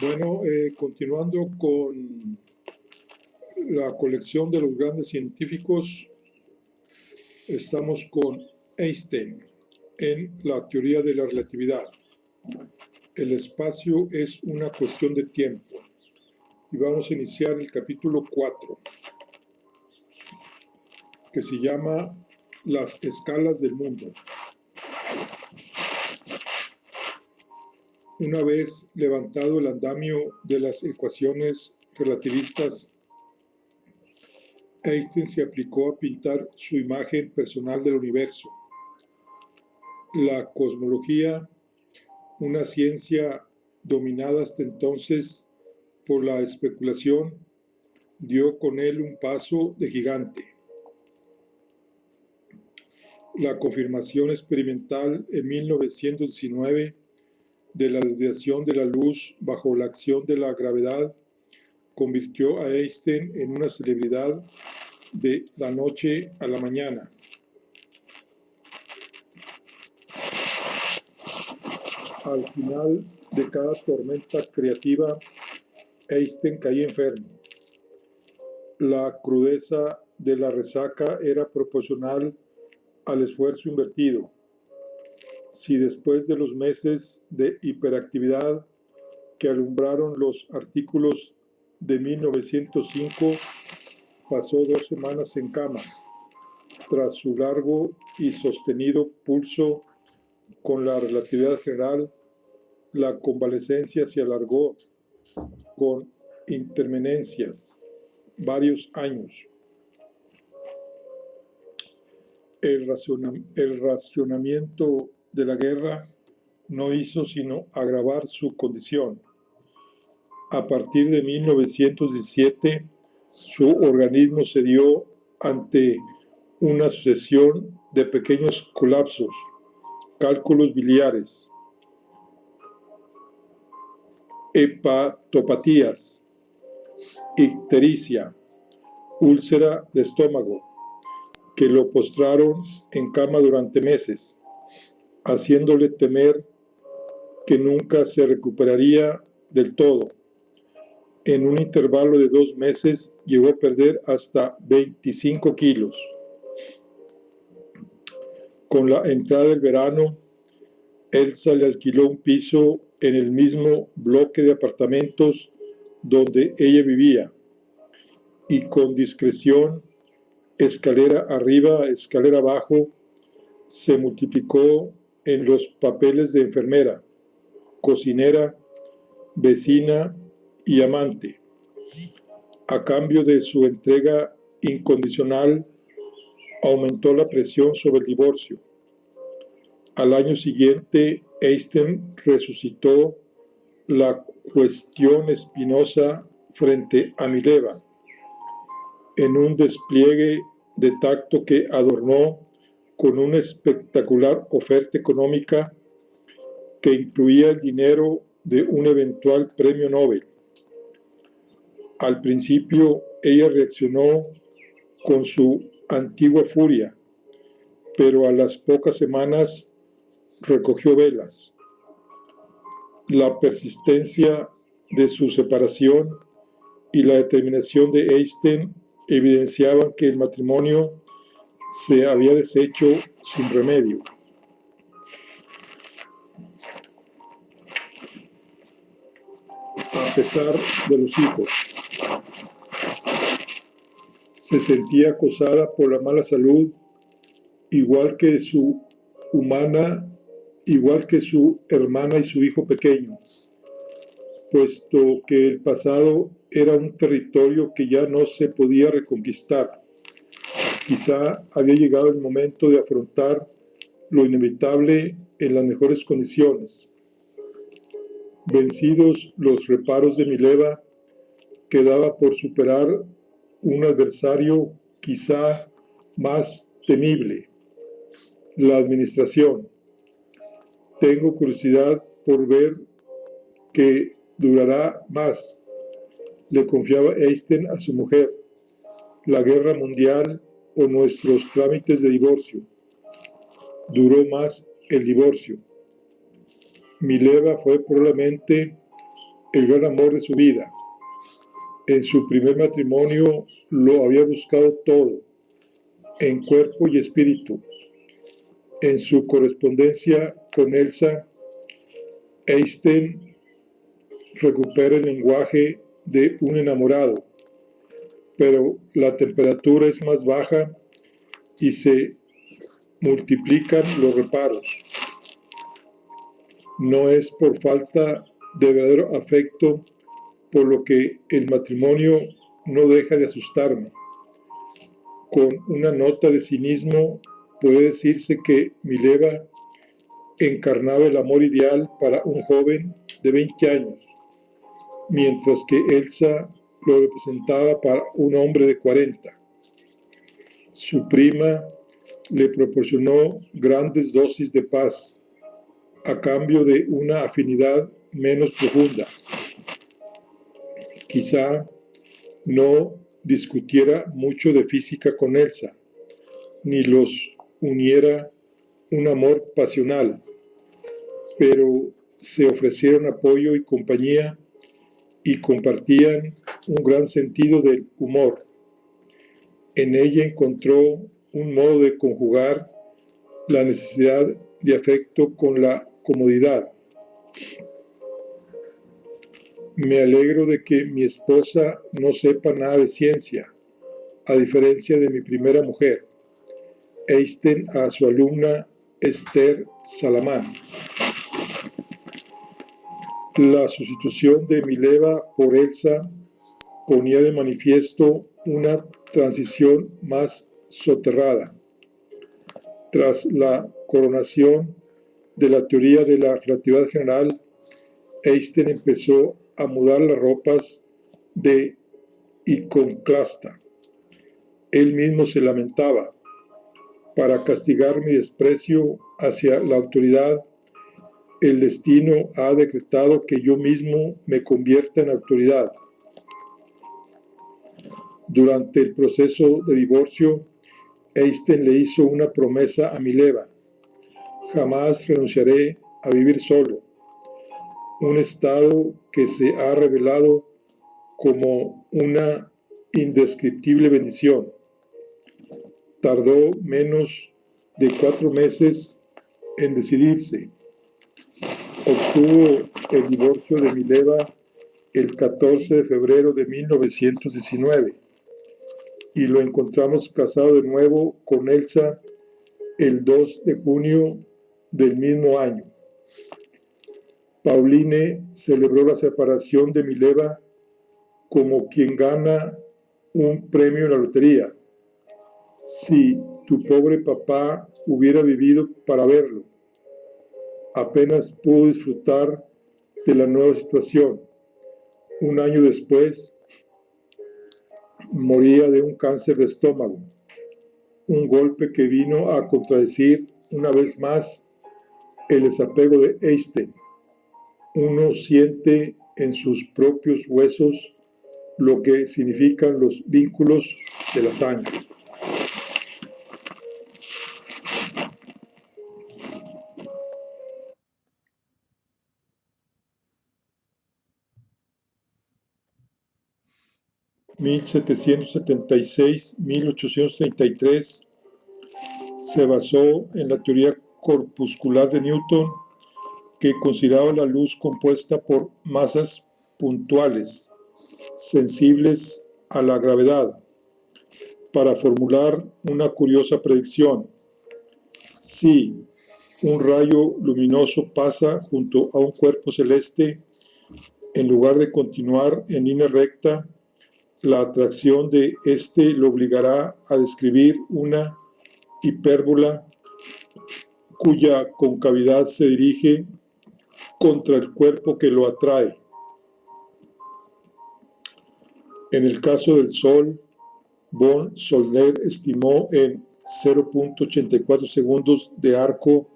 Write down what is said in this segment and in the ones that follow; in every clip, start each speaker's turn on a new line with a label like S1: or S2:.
S1: Bueno, continuando con la colección de los grandes científicos, estamos con Einstein en la teoría de la relatividad. El espacio es una cuestión de tiempo. Y vamos a iniciar el capítulo 4, que se llama Las escalas del mundo. Una vez levantado el andamio de las ecuaciones relativistas, Einstein se aplicó a pintar su imagen personal del universo. La cosmología, una ciencia dominada hasta entonces por la especulación, dio con él un paso de gigante. La confirmación experimental en 1919 de la desviación de la luz bajo la acción de la gravedad convirtió a Einstein en una celebridad de la noche a la mañana. Al final de cada tormenta creativa, Einstein caía enfermo. La crudeza de la resaca era proporcional al esfuerzo invertido. Si después de los meses de hiperactividad que alumbraron los artículos de 1905, pasó 2 semanas en cama, tras su largo y sostenido pulso con la relatividad general, la convalecencia se alargó con intermenencias, varios años. El racionamiento de la guerra no hizo sino agravar su condición. A partir de 1917, su organismo cedió ante una sucesión de pequeños colapsos, cálculos biliares, hepatopatías, ictericia, úlcera de estómago, que lo postraron en cama durante meses, haciéndole temer que nunca se recuperaría del todo. En un intervalo de 2 meses llegó a perder hasta 25 kilos. Con la entrada del verano, Elsa le alquiló un piso en el mismo bloque de apartamentos donde ella vivía, y con discreción, escalera arriba, escalera abajo, se multiplicó en los papeles de enfermera, cocinera, vecina y amante. A cambio de su entrega incondicional, aumentó la presión sobre el divorcio. Al año siguiente, Einstein resucitó la cuestión espinosa frente a Mileva, en un despliegue de tacto que adornó con una espectacular oferta económica que incluía el dinero de un eventual premio Nobel. Al principio, ella reaccionó con su antigua furia, pero a las pocas semanas recogió velas. La persistencia de su separación y la determinación de Einstein evidenciaban que el matrimonio se había deshecho sin remedio. A pesar de los hijos, se sentía acosada por la mala salud, igual que su hermana y su hijo pequeño, puesto que el pasado era un territorio que ya no se podía reconquistar. Quizá había llegado el momento de afrontar lo inevitable en las mejores condiciones. Vencidos los reparos de Mileva, quedaba por superar un adversario quizá más temible: la administración. Tengo curiosidad por ver qué durará más, le confiaba Einstein a su mujer, la guerra mundial o nuestros trámites de divorcio. Duró más el divorcio. Mileva fue probablemente el gran amor de su vida. En su primer matrimonio lo había buscado todo, en cuerpo y espíritu. En su correspondencia con Elsa, Eystein recupera el lenguaje de un enamorado, pero la temperatura es más baja y se multiplican los reparos. No es por falta de verdadero afecto, por lo que el matrimonio no deja de asustarme. Con una nota de cinismo puede decirse que Mileva encarnaba el amor ideal para un joven de 20 años, mientras que Elsa lo representaba para un hombre de 40. Su prima le proporcionó grandes dosis de paz a cambio de una afinidad menos profunda. Quizá no discutiera mucho de física con Elsa, ni los uniera un amor pasional, pero se ofrecieron apoyo y compañía y compartían un gran sentido del humor. En ella encontró un modo de conjugar la necesidad de afecto con la comodidad. Me alegro de que mi esposa no sepa nada de ciencia, a diferencia de mi primera mujer, Eystein a su alumna Esther Salamán. La sustitución de Mileva por Elsa ponía de manifiesto una transición más soterrada. Tras la coronación de la teoría de la relatividad general, Eystein empezó a mudar las ropas de iconoclasta. Él mismo se lamentaba: para castigar mi desprecio hacia la autoridad, el destino ha decretado que yo mismo me convierta en autoridad. Durante el proceso de divorcio, Eystein le hizo una promesa a Mileva: jamás renunciaré a vivir solo, un estado que se ha revelado como una indescriptible bendición. Tardó menos de 4 meses en decidirse. Obtuvo el divorcio de Mileva el 14 de febrero de 1919 y lo encontramos casado de nuevo con Elsa el 2 de junio del mismo año. Pauline celebró la separación de Mileva como quien gana un premio en la lotería. Si tu pobre papá hubiera vivido para verlo, apenas pudo disfrutar de la nueva situación. Un año después, moría de un cáncer de estómago, un golpe que vino a contradecir una vez más el desapego de Eystein. Uno siente en sus propios huesos lo que significan los vínculos de la sangre. (1776-1833) se basó en la teoría corpuscular de Newton, que consideraba la luz compuesta por masas puntuales, sensibles a la gravedad, para formular una curiosa predicción. Si un rayo luminoso pasa junto a un cuerpo celeste, en lugar de continuar en línea recta, la atracción de éste lo obligará a describir una hipérbola cuya concavidad se dirige contra el cuerpo que lo atrae. En el caso del Sol, von Soldner estimó en 0.84 segundos de arco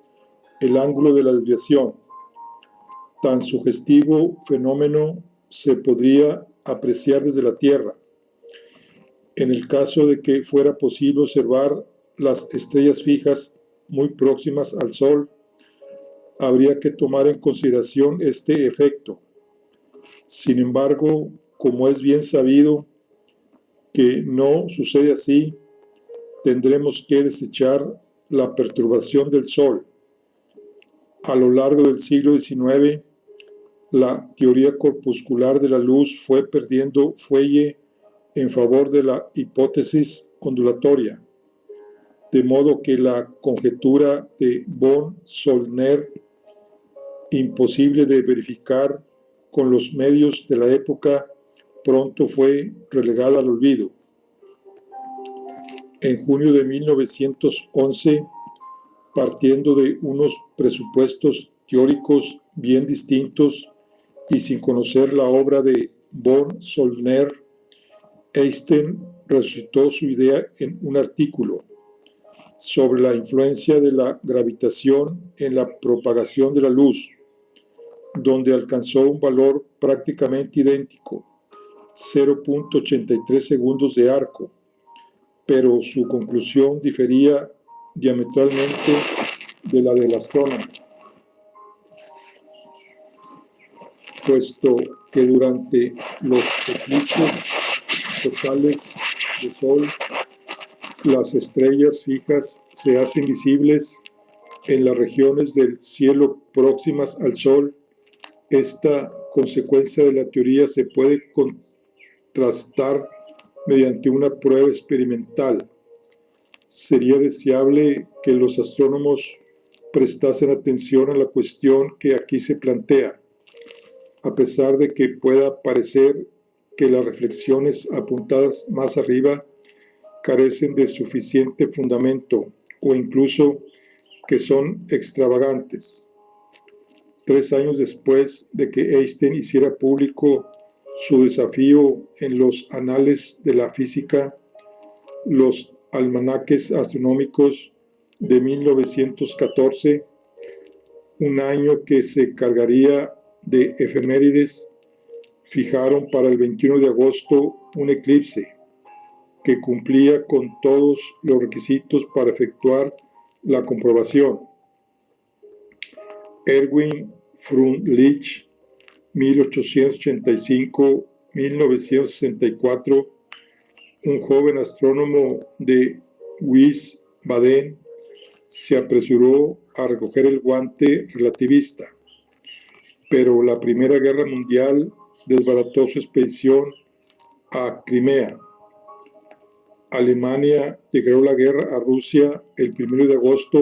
S1: el ángulo de la desviación. Tan sugestivo fenómeno se podría apreciar desde la Tierra. En el caso de que fuera posible observar las estrellas fijas muy próximas al Sol, habría que tomar en consideración este efecto. Sin embargo, como es bien sabido que no sucede así, tendremos que desechar la perturbación del Sol. A lo largo del siglo XIX, la teoría corpuscular de la luz fue perdiendo fuelle en favor de la hipótesis ondulatoria, de modo que la conjetura de Bohr-Solner, imposible de verificar con los medios de la época, pronto fue relegada al olvido. En junio de 1911, partiendo de unos presupuestos teóricos bien distintos y sin conocer la obra de Bohr-Solner, Einstein resucitó su idea en un artículo sobre la influencia de la gravitación en la propagación de la luz, donde alcanzó un valor prácticamente idéntico, 0.83 segundos de arco, pero su conclusión difería diametralmente de la del astrónomo, puesto que durante los eclipses totales de Sol, las estrellas fijas se hacen visibles en las regiones del cielo próximas al Sol. Esta consecuencia de la teoría se puede contrastar mediante una prueba experimental. Sería deseable que los astrónomos prestasen atención a la cuestión que aquí se plantea, a pesar de que pueda parecer que las reflexiones apuntadas más arriba carecen de suficiente fundamento o incluso que son extravagantes. 3 años después de que Einstein hiciera público su desafío en los anales de la física, los almanaques astronómicos de 1914, un año que se cargaría de efemérides, fijaron para el 21 de agosto un eclipse que cumplía con todos los requisitos para efectuar la comprobación. Erwin Freundlich, 1885-1964, un joven astrónomo de Wiesbaden, se apresuró a recoger el guante relativista, pero la Primera Guerra Mundial desbarató su expedición a Crimea. Alemania declaró la guerra a Rusia el 1 de agosto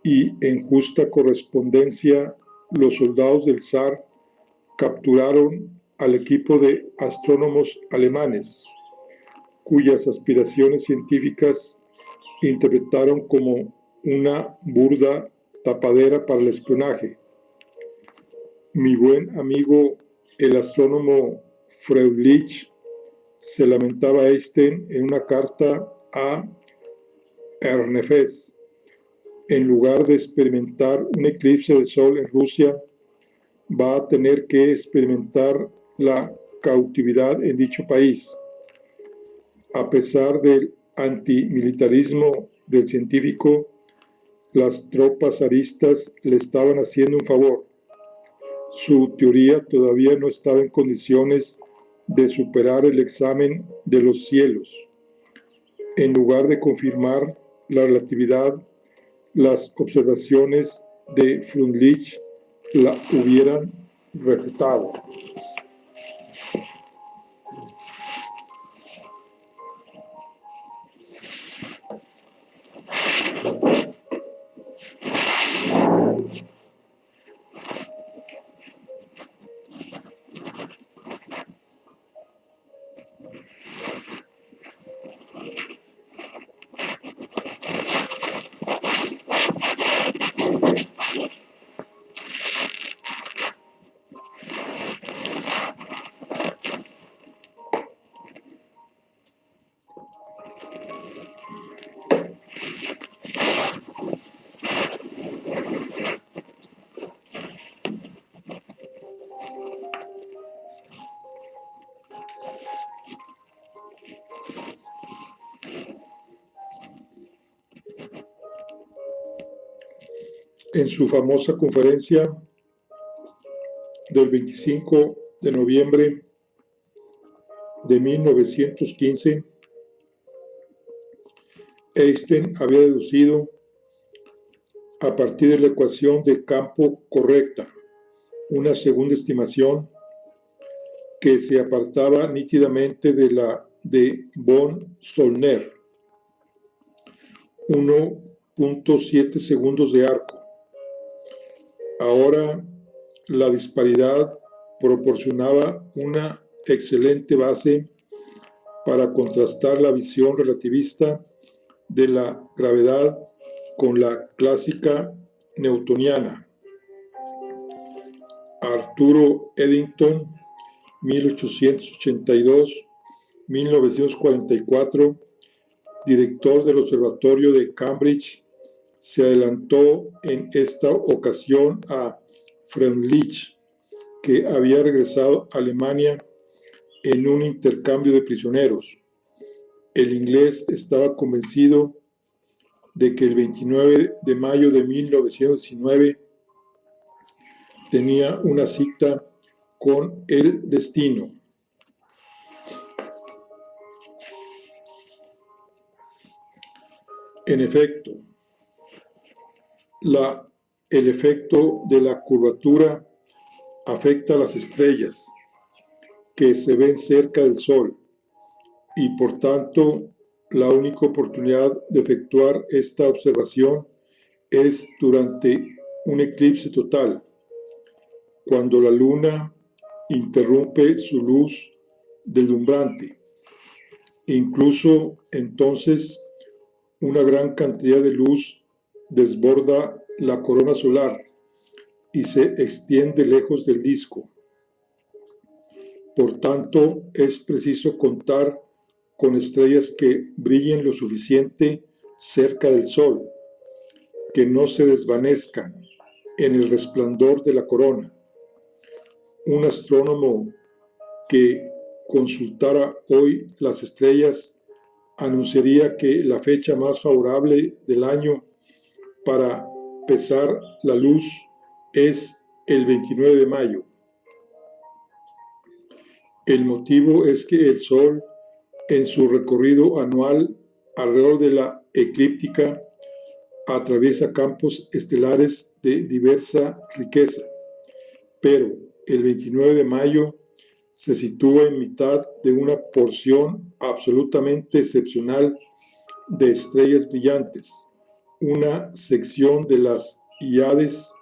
S1: y, en justa correspondencia, los soldados del zar capturaron al equipo de astrónomos alemanes, cuyas aspiraciones científicas interpretaron como una burda tapadera para el espionaje. Mi buen amigo, el astrónomo Freundlich, se lamentaba Einstein en una carta a Ernefes. En lugar de experimentar un eclipse de sol en Rusia, va a tener que experimentar la cautividad en dicho país. A pesar del antimilitarismo del científico, las tropas zaristas le estaban haciendo un favor. Su teoría todavía no estaba en condiciones de superar el examen de los cielos. En lugar de confirmar la relatividad, las observaciones de Freundlich la hubieran refutado. En su famosa conferencia del 25 de noviembre de 1915, Einstein había deducido, a partir de la ecuación de campo correcta, una segunda estimación que se apartaba nítidamente de la de von Zollner, 1.7 segundos de arco. Ahora, la disparidad proporcionaba una excelente base para contrastar la visión relativista de la gravedad con la clásica newtoniana. Arturo Eddington, 1882-1944, director del Observatorio de Cambridge, se adelantó en esta ocasión a Freundlich, que había regresado a Alemania en un intercambio de prisioneros. El inglés estaba convencido de que el 29 de mayo de 1919 tenía una cita con el destino. En efecto, el efecto de la curvatura afecta a las estrellas que se ven cerca del Sol y por tanto la única oportunidad de efectuar esta observación es durante un eclipse total, cuando la luna interrumpe su luz deslumbrante. Incluso entonces una gran cantidad de luz desborda la corona solar y se extiende lejos del disco. Por tanto, es preciso contar con estrellas que brillen lo suficiente cerca del Sol, que no se desvanezcan en el resplandor de la corona. Un astrónomo que consultara hoy las estrellas anunciaría que la fecha más favorable del año para pesar la luz es el 29 de mayo. El motivo es que el Sol, en su recorrido anual alrededor de la eclíptica, atraviesa campos estelares de diversa riqueza, pero el 29 de mayo se sitúa en mitad de una porción absolutamente excepcional de estrellas brillantes, una sección de las Híades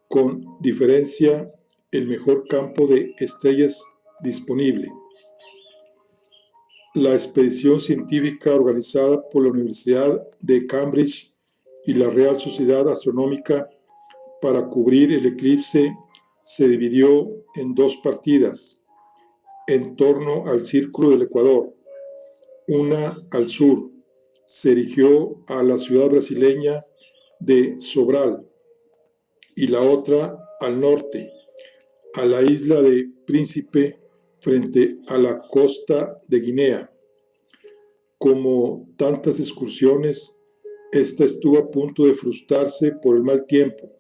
S1: con diferencia el mejor campo de estrellas disponible. La expedición científica organizada por la Universidad de Cambridge y la Real Sociedad Astronómica para cubrir el eclipse se dividió en dos partidas en torno al círculo del Ecuador. Una al sur se dirigió a la ciudad brasileña de Sobral y la otra al norte, a la isla de Príncipe frente a la costa de Guinea. Como tantas excursiones, esta estuvo a punto de frustrarse por el mal tiempo.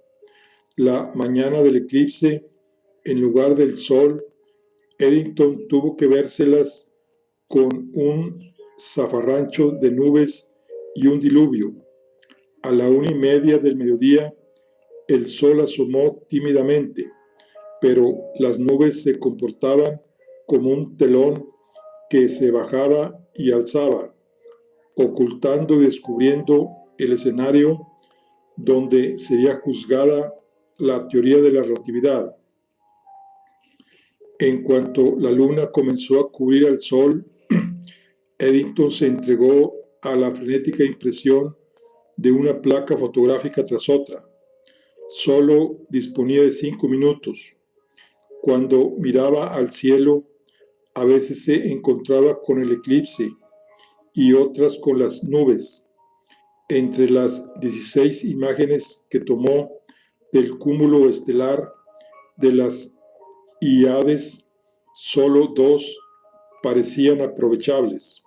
S1: La mañana del eclipse, en lugar del sol, Eddington tuvo que vérselas con un zafarrancho de nubes y un diluvio. A la 1:30 del mediodía, el sol asomó tímidamente, pero las nubes se comportaban como un telón que se bajaba y alzaba, ocultando y descubriendo el escenario donde sería juzgada la teoría de la relatividad. En cuanto la luna comenzó a cubrir al sol, Eddington se entregó a la frenética impresión de una placa fotográfica tras otra. Solo disponía de 5 minutos. Cuando miraba al cielo, a veces se encontraba con el eclipse y otras con las nubes. Entre las 16 imágenes que tomó del cúmulo estelar de las Híades, solo 2 parecían aprovechables.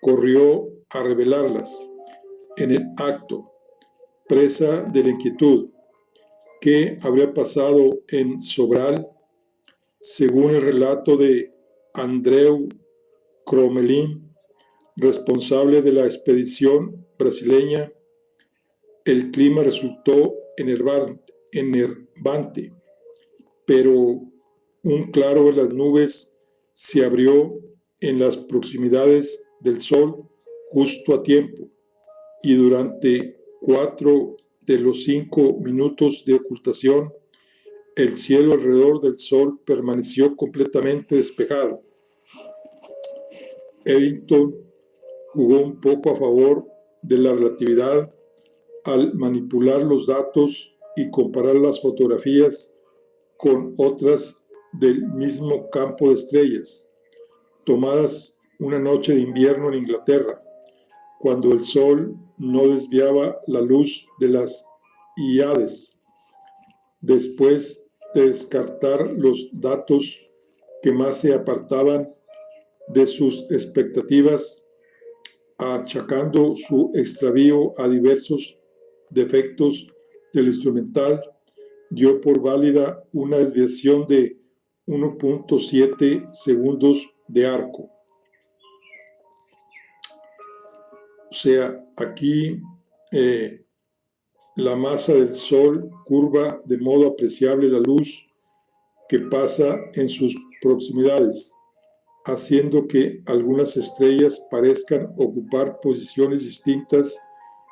S1: Corrió a revelarlas en el acto, presa de la inquietud. ¿Qué habría pasado en Sobral Según el relato de Andreu Cromelin, responsable de la expedición brasileña, el clima resultó enervante, pero un claro en las nubes se abrió en las proximidades del sol justo a tiempo, y durante 4 de los 5 minutos de ocultación, el cielo alrededor del sol permaneció completamente despejado. Eddington jugó un poco a favor de la relatividad al manipular los datos y comparar las fotografías con otras del mismo campo de estrellas, tomadas una noche de invierno en Inglaterra, cuando el sol no desviaba la luz de las Híades. Después de descartar los datos que más se apartaban de sus expectativas, achacando su extravío a diversos defectos del instrumental, dio por válida una desviación de 1.7 segundos de arco. O sea, aquí la masa del Sol curva de modo apreciable la luz que pasa en sus proximidades, haciendo que algunas estrellas parezcan ocupar posiciones distintas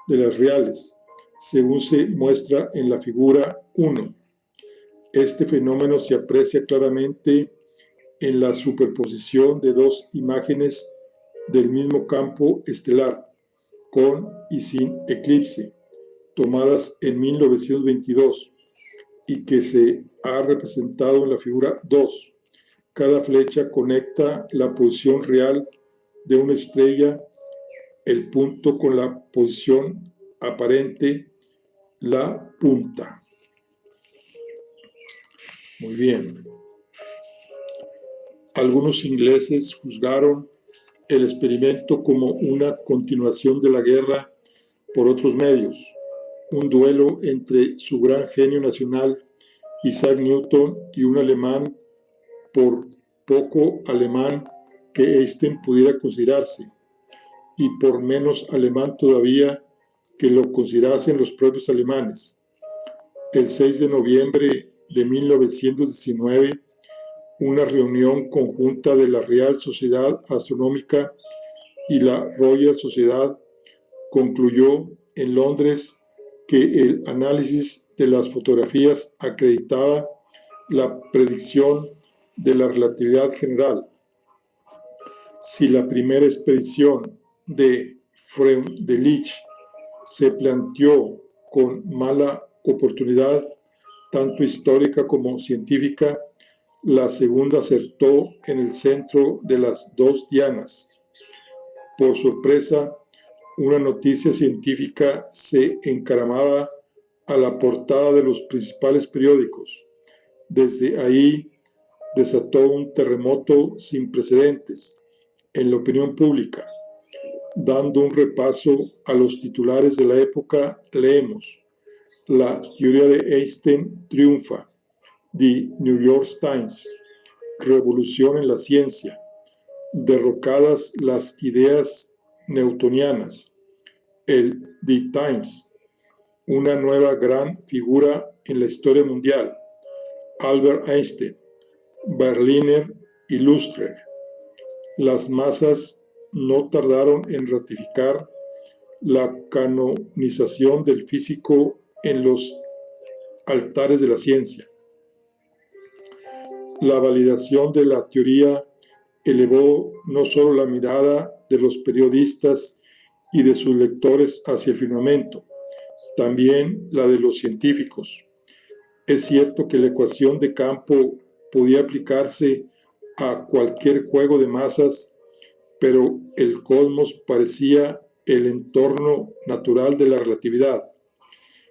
S1: de las reales, según se muestra en la figura 1. Este fenómeno se aprecia claramente en la superposición de dos imágenes del mismo campo estelar, con y sin eclipse, tomadas en 1922, y que se ha representado en la figura 2. Cada flecha conecta la posición real de una estrella, el punto, con la posición aparente, la punta. Muy bien. Algunos ingleses juzgaron el experimento como una continuación de la guerra por otros medios, un duelo entre su gran genio nacional, Isaac Newton, y un alemán por poco alemán que Einstein pudiera considerarse, y por menos alemán todavía que lo considerasen los propios alemanes. El 6 de noviembre de 1919, una reunión conjunta de la Real Sociedad Astronómica y la Royal Sociedad concluyó en Londres que el análisis de las fotografías acreditaba la predicción de la relatividad general. Si la primera expedición de Freundlich se planteó con mala oportunidad, tanto histórica como científica, la segunda acertó en el centro de las dos dianas. Por sorpresa, una noticia científica se encaramaba a la portada de los principales periódicos. Desde ahí desató un terremoto sin precedentes en la opinión pública. Dando un repaso a los titulares de la época, leemos: la teoría de Einstein triunfa. The New York Times. Revolución en la ciencia. Derrocadas las ideas newtonianas. El The Times. Una nueva gran figura en la historia mundial. Albert Einstein. Berliner Illustrator. Las masas no tardaron en ratificar la canonización del físico en los altares de la ciencia. La validación de la teoría elevó no solo la mirada de los periodistas y de sus lectores hacia el firmamento, también la de los científicos. Es cierto que la ecuación de campo podía aplicarse a cualquier juego de masas, pero el cosmos parecía el entorno natural de la relatividad.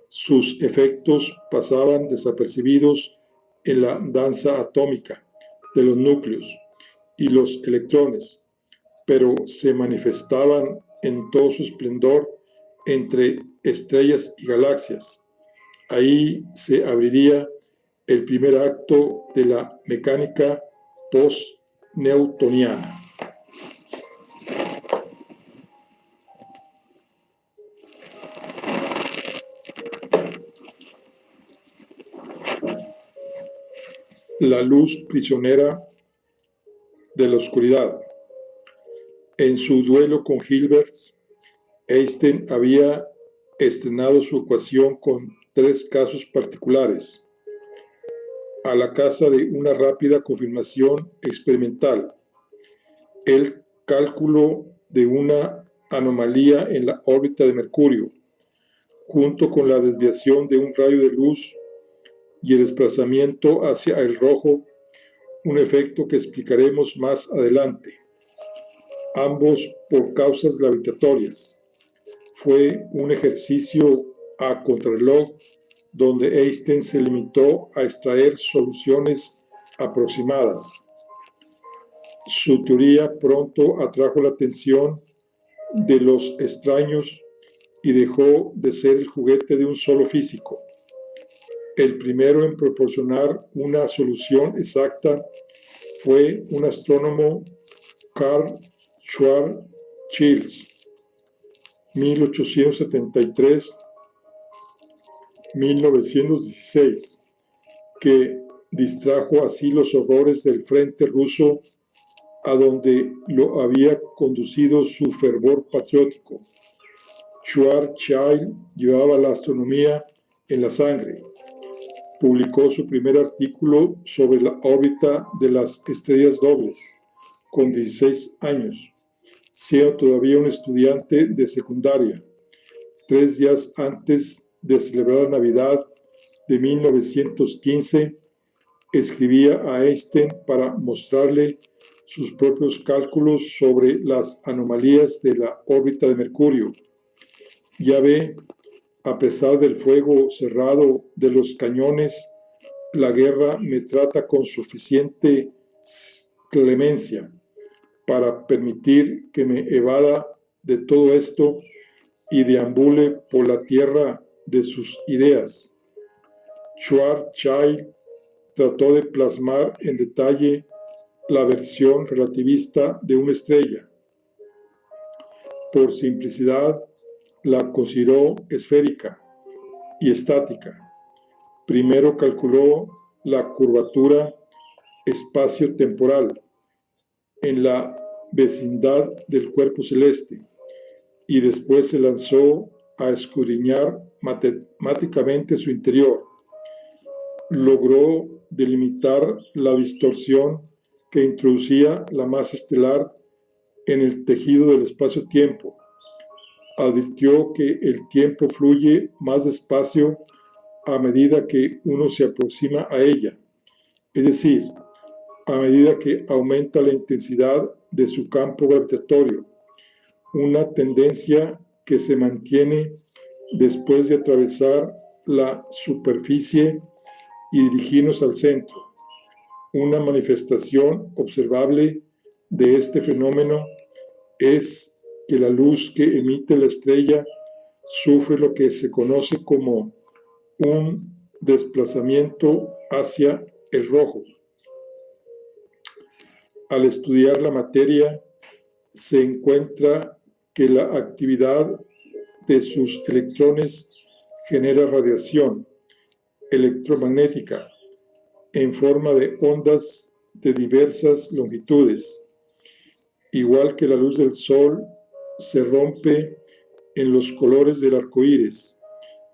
S1: Sus efectos pasaban desapercibidos en la danza atómica de los núcleos y los electrones, pero se manifestaban en todo su esplendor entre estrellas y galaxias. Ahí se abriría el primer acto de la mecánica post-newtoniana. La luz prisionera de la oscuridad. En su duelo con Hilbert, Einstein había estrenado su ecuación con 3 casos particulares, a la caza de una rápida confirmación experimental, el cálculo de una anomalía en la órbita de Mercurio, junto con la desviación de un rayo de luz y el desplazamiento hacia el rojo, un efecto que explicaremos más adelante, ambos por causas gravitatorias. Fue un ejercicio a contrarreloj donde Einstein se limitó a extraer soluciones aproximadas. Su teoría pronto atrajo la atención de los extraños y dejó de ser el juguete de un solo físico. El primero en proporcionar una solución exacta fue un astrónomo, Carl Schwarzschild, 1873-1916, que distrajo así los horrores del frente ruso a donde lo había conducido su fervor patriótico. Schwarzschild llevaba la astronomía en la sangre. Publicó su primer artículo sobre la órbita de las estrellas dobles con 16 años, siendo todavía un estudiante de secundaria, 3 días antes de celebrar la Navidad de 1915, escribía a Einstein para mostrarle sus propios cálculos sobre las anomalías de la órbita de Mercurio. Ya ve, a pesar del fuego cerrado de los cañones, la guerra me trata con suficiente clemencia para permitir que me evada de todo esto y deambule por la tierra de sus ideas. Schwarzschild trató de plasmar en detalle la versión relativista de una estrella. Por simplicidad, la consideró esférica y estática. Primero calculó la curvatura espacio-temporal en la vecindad del cuerpo celeste y después se lanzó a escudriñar matemáticamente su interior. Logró delimitar la distorsión que introducía la masa estelar en el tejido del espacio-tiempo. Advirtió que el tiempo fluye más despacio a medida que uno se aproxima a ella, es decir, a medida que aumenta la intensidad de su campo gravitatorio, una tendencia que se mantiene después de atravesar la superficie y dirigirnos al centro. Una manifestación observable de este fenómeno es que la luz que emite la estrella sufre lo que se conoce como un desplazamiento hacia el rojo. Al estudiar la materia, se encuentra que la actividad de sus electrones genera radiación electromagnética en forma de ondas de diversas longitudes. Igual que la luz del sol se rompe en los colores del arco iris,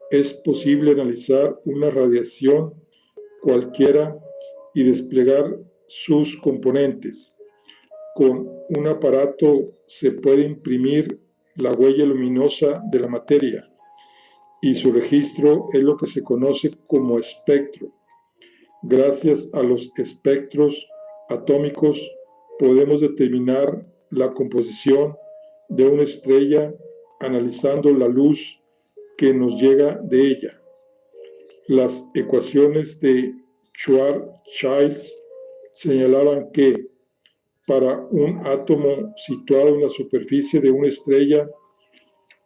S1: es posible analizar una radiación cualquiera y desplegar sus componentes. Con un aparato se puede imprimir la huella luminosa de la materia y su registro es lo que se conoce como espectro. Gracias a los espectros atómicos podemos determinar la composición de una estrella analizando la luz que nos llega de ella. Las ecuaciones de Schwarzschild señalaban que para un átomo situado en la superficie de una estrella,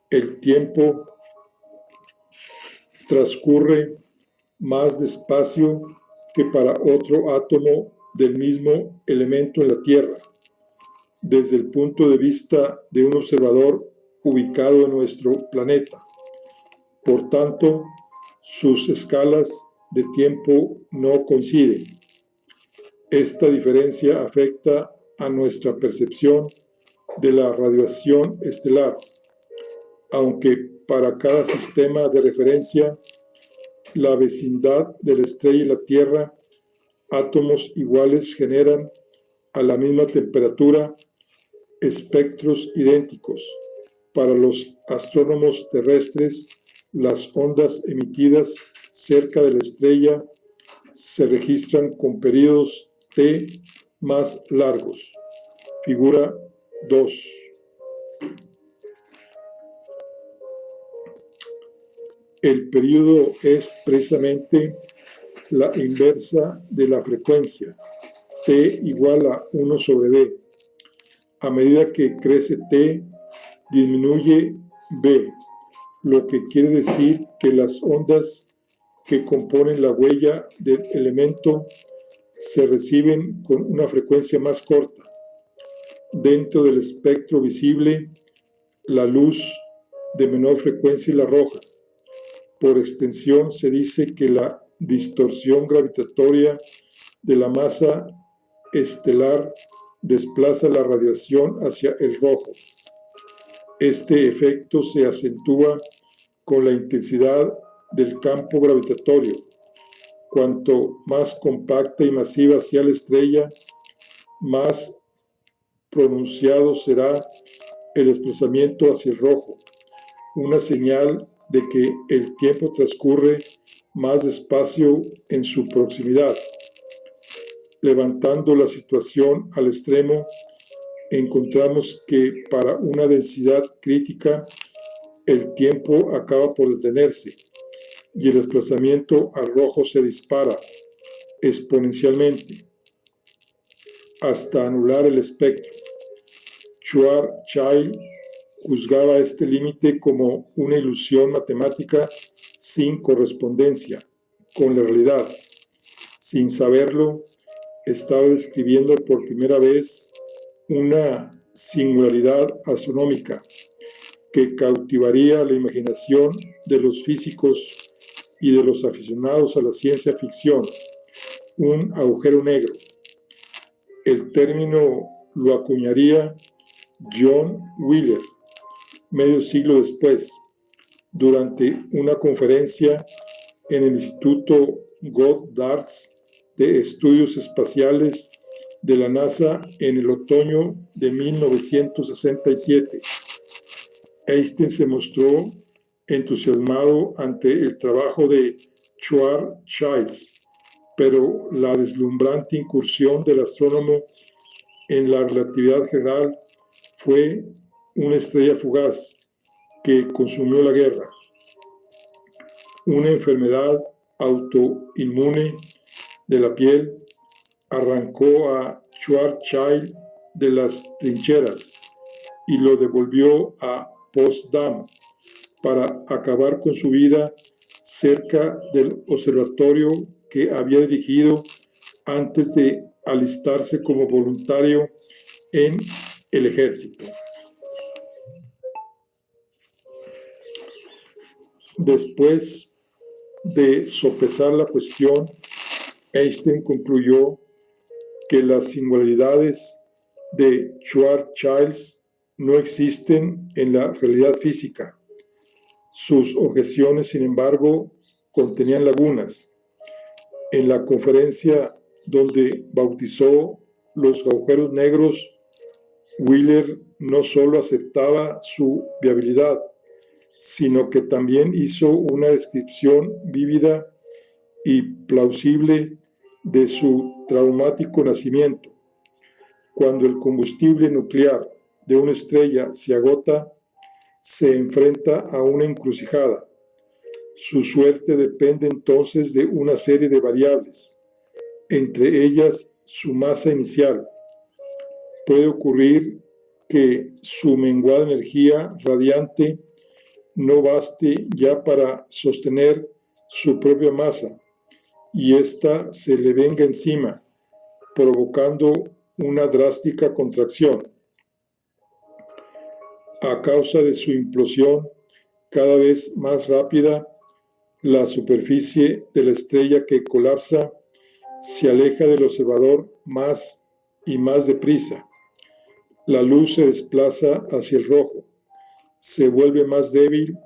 S1: el tiempo transcurre más despacio que para otro átomo del mismo elemento en la Tierra, desde el punto de vista de un observador ubicado en nuestro planeta. Por tanto, sus escalas de tiempo no coinciden. Esta diferencia afecta a nuestra percepción de la radiación estelar, aunque para cada sistema de referencia, la vecindad de la estrella y la Tierra, átomos iguales generan a la misma temperatura espectros idénticos. Para los astrónomos terrestres, las ondas emitidas cerca de la estrella se registran con periodos T más largos. Figura 2. El periodo es precisamente la inversa de la frecuencia, T igual a 1 sobre B. A medida que crece T, disminuye B, lo que quiere decir que las ondas que componen la huella del elemento se reciben con una frecuencia más corta. Dentro del espectro visible, la luz de menor frecuencia es la roja. Por extensión, se dice que la distorsión gravitatoria de la masa estelar desplaza la radiación hacia el rojo. Este efecto se acentúa con la intensidad del campo gravitatorio. Cuanto más compacta y masiva sea la estrella, más pronunciado será el desplazamiento hacia el rojo, una señal de que el tiempo transcurre más despacio en su proximidad. Levantando la situación al extremo, encontramos que para una densidad crítica, el tiempo acaba por detenerse y el desplazamiento al rojo se dispara exponencialmente hasta anular el espectro. Schwarzschild juzgaba este límite como una ilusión matemática sin correspondencia con la realidad. Sin saberlo, estaba describiendo por primera vez una singularidad astronómica que cautivaría la imaginación de los físicos y de los aficionados a la ciencia ficción, un agujero negro. El término lo acuñaría John Wheeler, medio siglo después, durante una conferencia en el Instituto Goddard de Estudios Espaciales de la NASA en el otoño de 1967. Einstein se mostró entusiasmado ante el trabajo de Schwarzschild, pero la deslumbrante incursión del astrónomo en la relatividad general fue una estrella fugaz que consumió la guerra. Una enfermedad autoinmune de la piel arrancó a Schwarzschild de las trincheras y lo devolvió a Potsdam para acabar con su vida cerca del observatorio que había dirigido antes de alistarse como voluntario en el ejército. Después de sopesar la cuestión, Einstein concluyó que las singularidades de Schwarzschild no existen en la realidad física. Sus objeciones, sin embargo, contenían lagunas. En la conferencia donde bautizó los agujeros negros, Wheeler no solo aceptaba su viabilidad, sino que también hizo una descripción vívida y plausible de su traumático nacimiento. Cuando el combustible nuclear de una estrella se agota, se enfrenta a una encrucijada. Su suerte depende entonces de una serie de variables, entre ellas su masa inicial. Puede ocurrir que su menguada energía radiante no baste ya para sostener su propia masa y ésta se le venga encima, provocando una drástica contracción. A causa de su implosión cada vez más rápida, la superficie de la estrella que colapsa se aleja del observador más y más deprisa. La luz se desplaza hacia el rojo, se vuelve más débil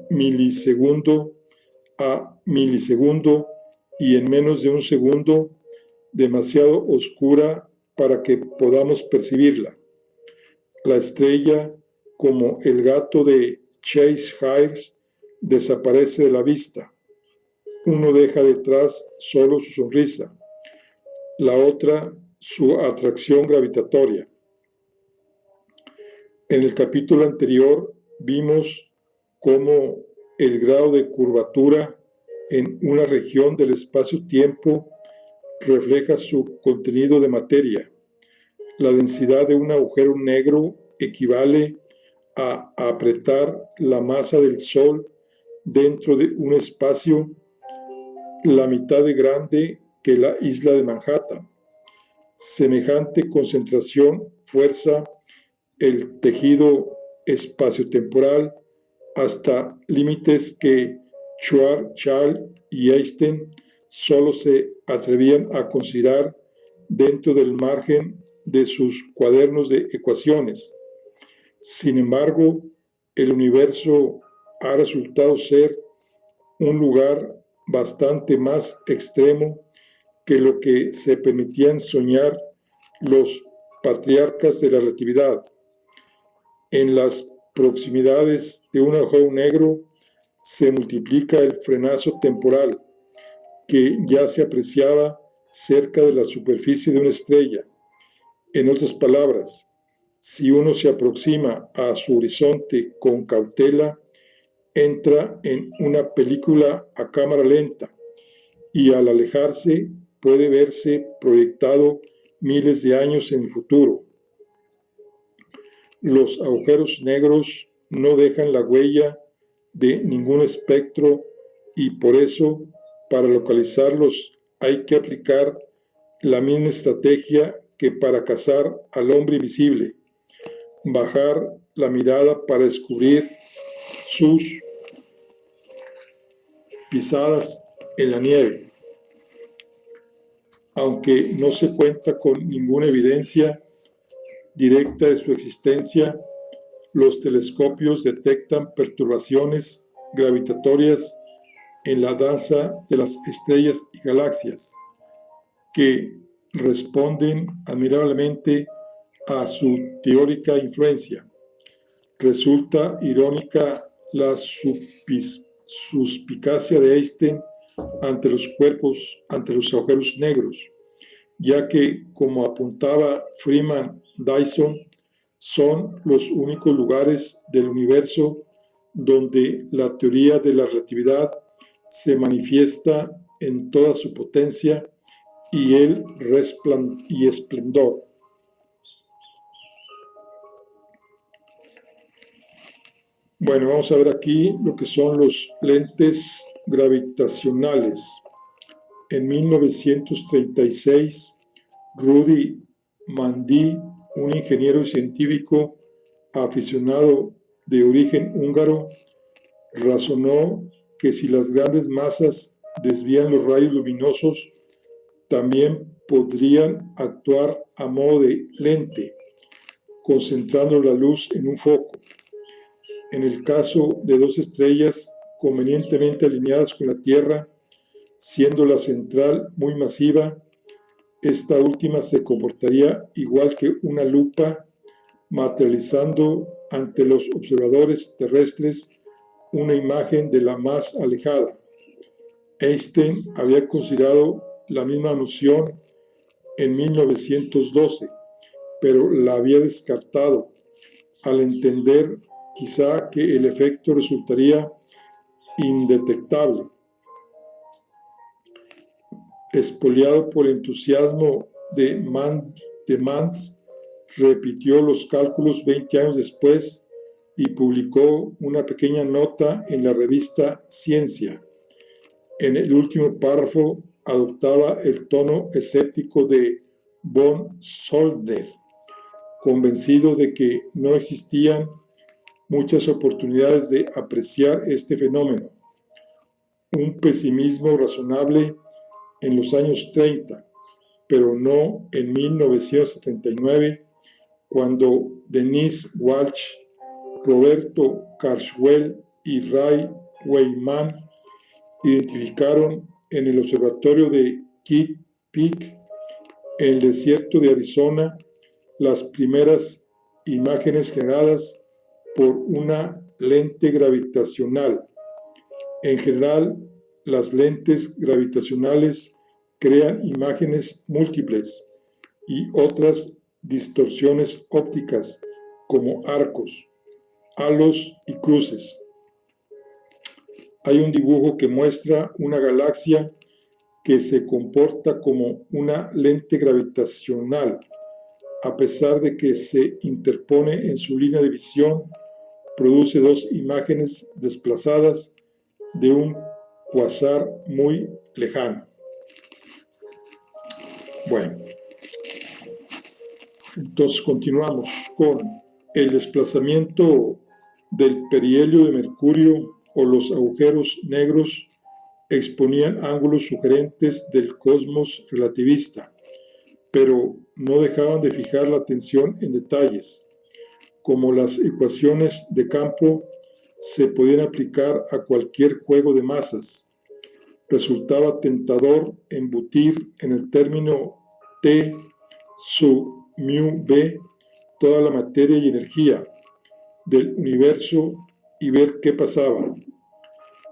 S1: milisegundo a milisegundo y en menos de un segundo demasiado oscura para que podamos percibirla. La estrella, como el gato de Chase Hires, desaparece de la vista. Uno deja detrás solo su sonrisa, la otra su atracción gravitatoria. En el capítulo anterior vimos cómo el grado de curvatura en una región del espacio-tiempo refleja su contenido de materia. La densidad de un agujero negro equivale a apretar la masa del Sol dentro de un espacio la mitad de grande que la isla de Manhattan. Semejante concentración fuerza el tejido espaciotemporal hasta límites que Schwarzschild y Einstein solo se atrevían a considerar dentro del margen de sus cuadernos de ecuaciones. Sin embargo, el universo ha resultado ser un lugar bastante más extremo que lo que se permitían soñar los patriarcas de la relatividad. En las proximidades de un agujero negro se multiplica el frenazo temporal que ya se apreciaba cerca de la superficie de una estrella. En otras palabras, si uno se aproxima a su horizonte con cautela, entra en una película a cámara lenta y al alejarse puede verse proyectado miles de años en el futuro. Los agujeros negros no dejan la huella de ningún espectro y por eso, para localizarlos, hay que aplicar la misma estrategia que para cazar al hombre invisible: bajar la mirada para descubrir sus pisadas en la nieve. Aunque no se cuenta con ninguna evidencia directa de su existencia, los telescopios detectan perturbaciones gravitatorias en la danza de las estrellas y galaxias, que responden admirablemente a su teórica influencia. Resulta irónica la suspicacia de Einstein ante los agujeros negros, ya que, como apuntaba Freeman Dyson, son los únicos lugares del universo donde la teoría de la relatividad se manifiesta en toda su potencia y el esplendor. Bueno, vamos a ver aquí lo que son los lentes gravitacionales. En 1936, Rudy Mandy, un ingeniero y científico aficionado de origen húngaro, razonó que si las grandes masas desvían los rayos luminosos, también podrían actuar a modo de lente, concentrando la luz en un foco. En el caso de dos estrellas convenientemente alineadas con la Tierra, siendo la central muy masiva, esta última se comportaría igual que una lupa, materializando ante los observadores terrestres una imagen de la más alejada. Einstein había considerado la misma noción en 1912, pero la había descartado al entender quizá que el efecto resultaría indetectable. Espoliado por el entusiasmo de Mans, repitió los cálculos 20 años después y publicó una pequeña nota en la revista Ciencia. En el último párrafo adoptaba el tono escéptico de von Soldner, convencido de que no existían muchas oportunidades de apreciar este fenómeno. Un pesimismo razonable en los años 30, pero no en 1979, cuando Denise Walsh, Roberto Carswell y Ray Weyman identificaron en el observatorio de Kitt Peak, en el desierto de Arizona, las primeras imágenes generadas por una lente gravitacional. En general, las lentes gravitacionales crean imágenes múltiples y otras distorsiones ópticas como arcos, halos y cruces. Hay un dibujo que muestra una galaxia que se comporta como una lente gravitacional, a pesar de que se interpone en su línea de visión, produce dos imágenes desplazadas de un cuásar muy lejano. Bueno, entonces continuamos con el desplazamiento del perihelio de Mercurio o los agujeros negros exponían ángulos sugerentes del cosmos relativista, pero no dejaban de fijar la atención en detalles, como las ecuaciones de campo se podían aplicar a cualquier juego de masas. Resultaba tentador embutir en el término T sub mu b toda la materia y energía del universo y ver qué pasaba.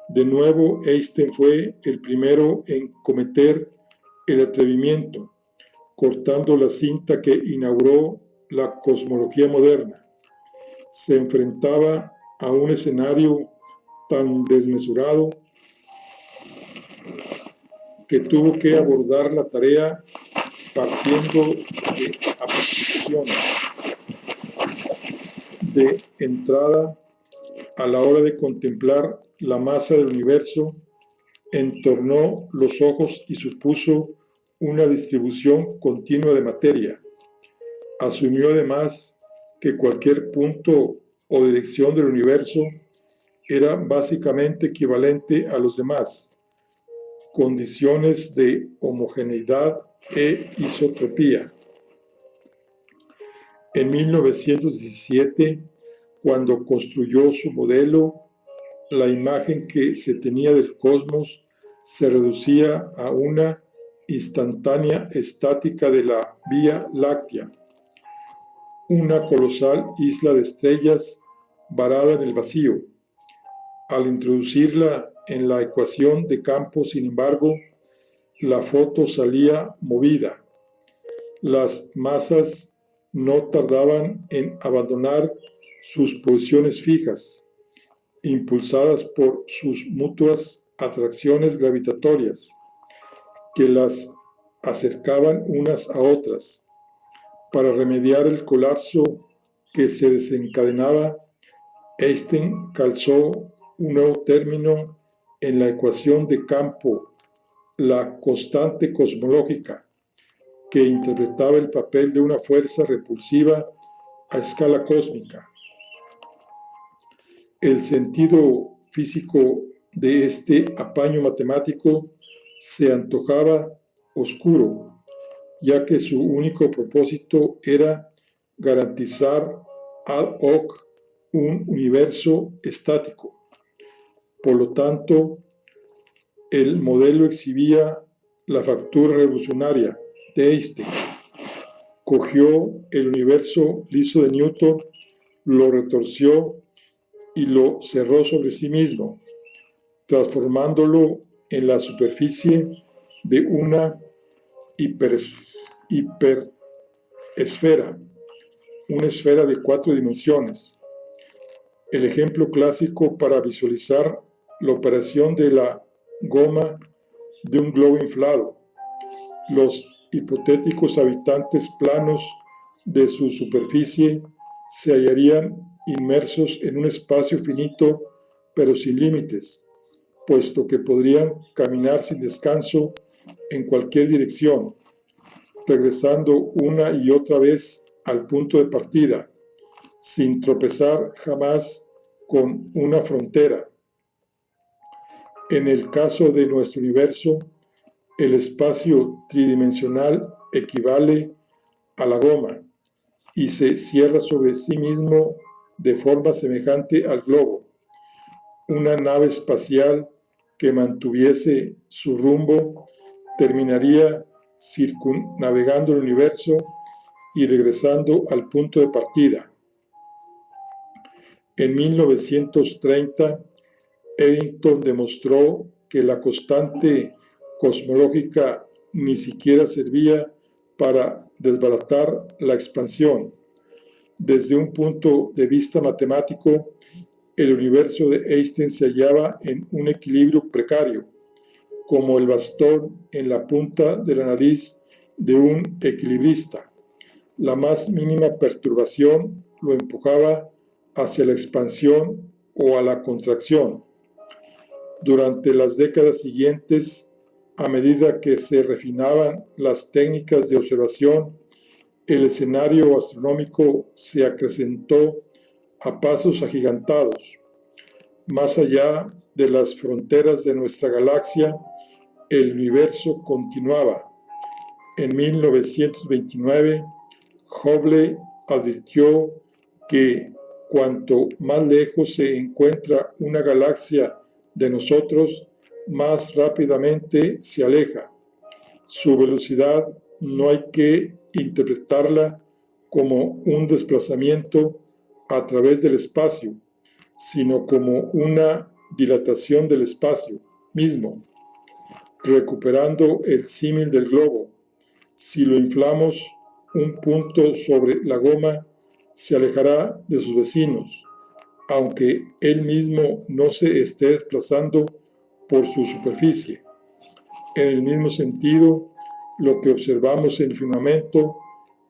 S1: De nuevo, Einstein fue el primero en cometer el atrevimiento, cortando la cinta que inauguró la cosmología moderna. Se enfrentaba a un escenario tan desmesurado que tuvo que abordar la tarea partiendo de aproximaciones. De entrada, a la hora de contemplar la masa del universo, entornó los ojos y supuso una distribución continua de materia. Asumió además que cualquier punto o dirección del universo era básicamente equivalente a los demás, condiciones de homogeneidad e isotropía. En 1917, cuando construyó su modelo, la imagen que se tenía del cosmos se reducía a una instantánea estática de la Vía Láctea, una colosal isla de estrellas varada en el vacío. Al introducirla en la ecuación de campo, sin embargo, la foto salía movida. Las masas no tardaban en abandonar sus posiciones fijas, impulsadas por sus mutuas atracciones gravitatorias, que las acercaban unas a otras. Para remediar el colapso que se desencadenaba, Einstein calzó un nuevo término en la ecuación de campo, la constante cosmológica, que interpretaba el papel de una fuerza repulsiva a escala cósmica. El sentido físico de este apaño matemático se antojaba oscuro, ya que su único propósito era garantizar ad hoc un universo estático. Por lo tanto, el modelo exhibía la factura revolucionaria de Einstein. Cogió el universo liso de Newton, lo retorció y lo cerró sobre sí mismo, transformándolo en la superficie de una hiperesfera, una esfera de 4 dimensiones. El ejemplo clásico para visualizar la operación de la goma de un globo inflado. Los hipotéticos habitantes planos de su superficie se hallarían inmersos en un espacio finito pero sin límites, puesto que podrían caminar sin descanso en cualquier dirección, regresando una y otra vez al punto de partida, sin tropezar jamás con una frontera. En el caso de nuestro universo, el espacio tridimensional equivale a la goma y se cierra sobre sí mismo de forma semejante al globo. Una nave espacial que mantuviese su rumbo terminaría circunnavegando el universo y regresando al punto de partida. En 1930, Eddington demostró que la constante cosmológica ni siquiera servía para desbaratar la expansión. Desde un punto de vista matemático, el universo de Einstein se hallaba en un equilibrio precario, como el bastón en la punta de la nariz de un equilibrista. La más mínima perturbación lo empujaba hacia la expansión o a la contracción. Durante las décadas siguientes, a medida que se refinaban las técnicas de observación, el escenario astronómico se acrecentó a pasos agigantados. Más allá de las fronteras de nuestra galaxia, el universo continuaba. En 1929, Hubble advirtió que cuanto más lejos se encuentra una galaxia de nosotros, más rápidamente se aleja. Su velocidad no hay que interpretarla como un desplazamiento a través del espacio, sino como una dilatación del espacio mismo. Recuperando el símil del globo, si lo inflamos un punto sobre la goma, se alejará de sus vecinos, aunque él mismo no se esté desplazando por su superficie. En el mismo sentido, lo que observamos en el firmamento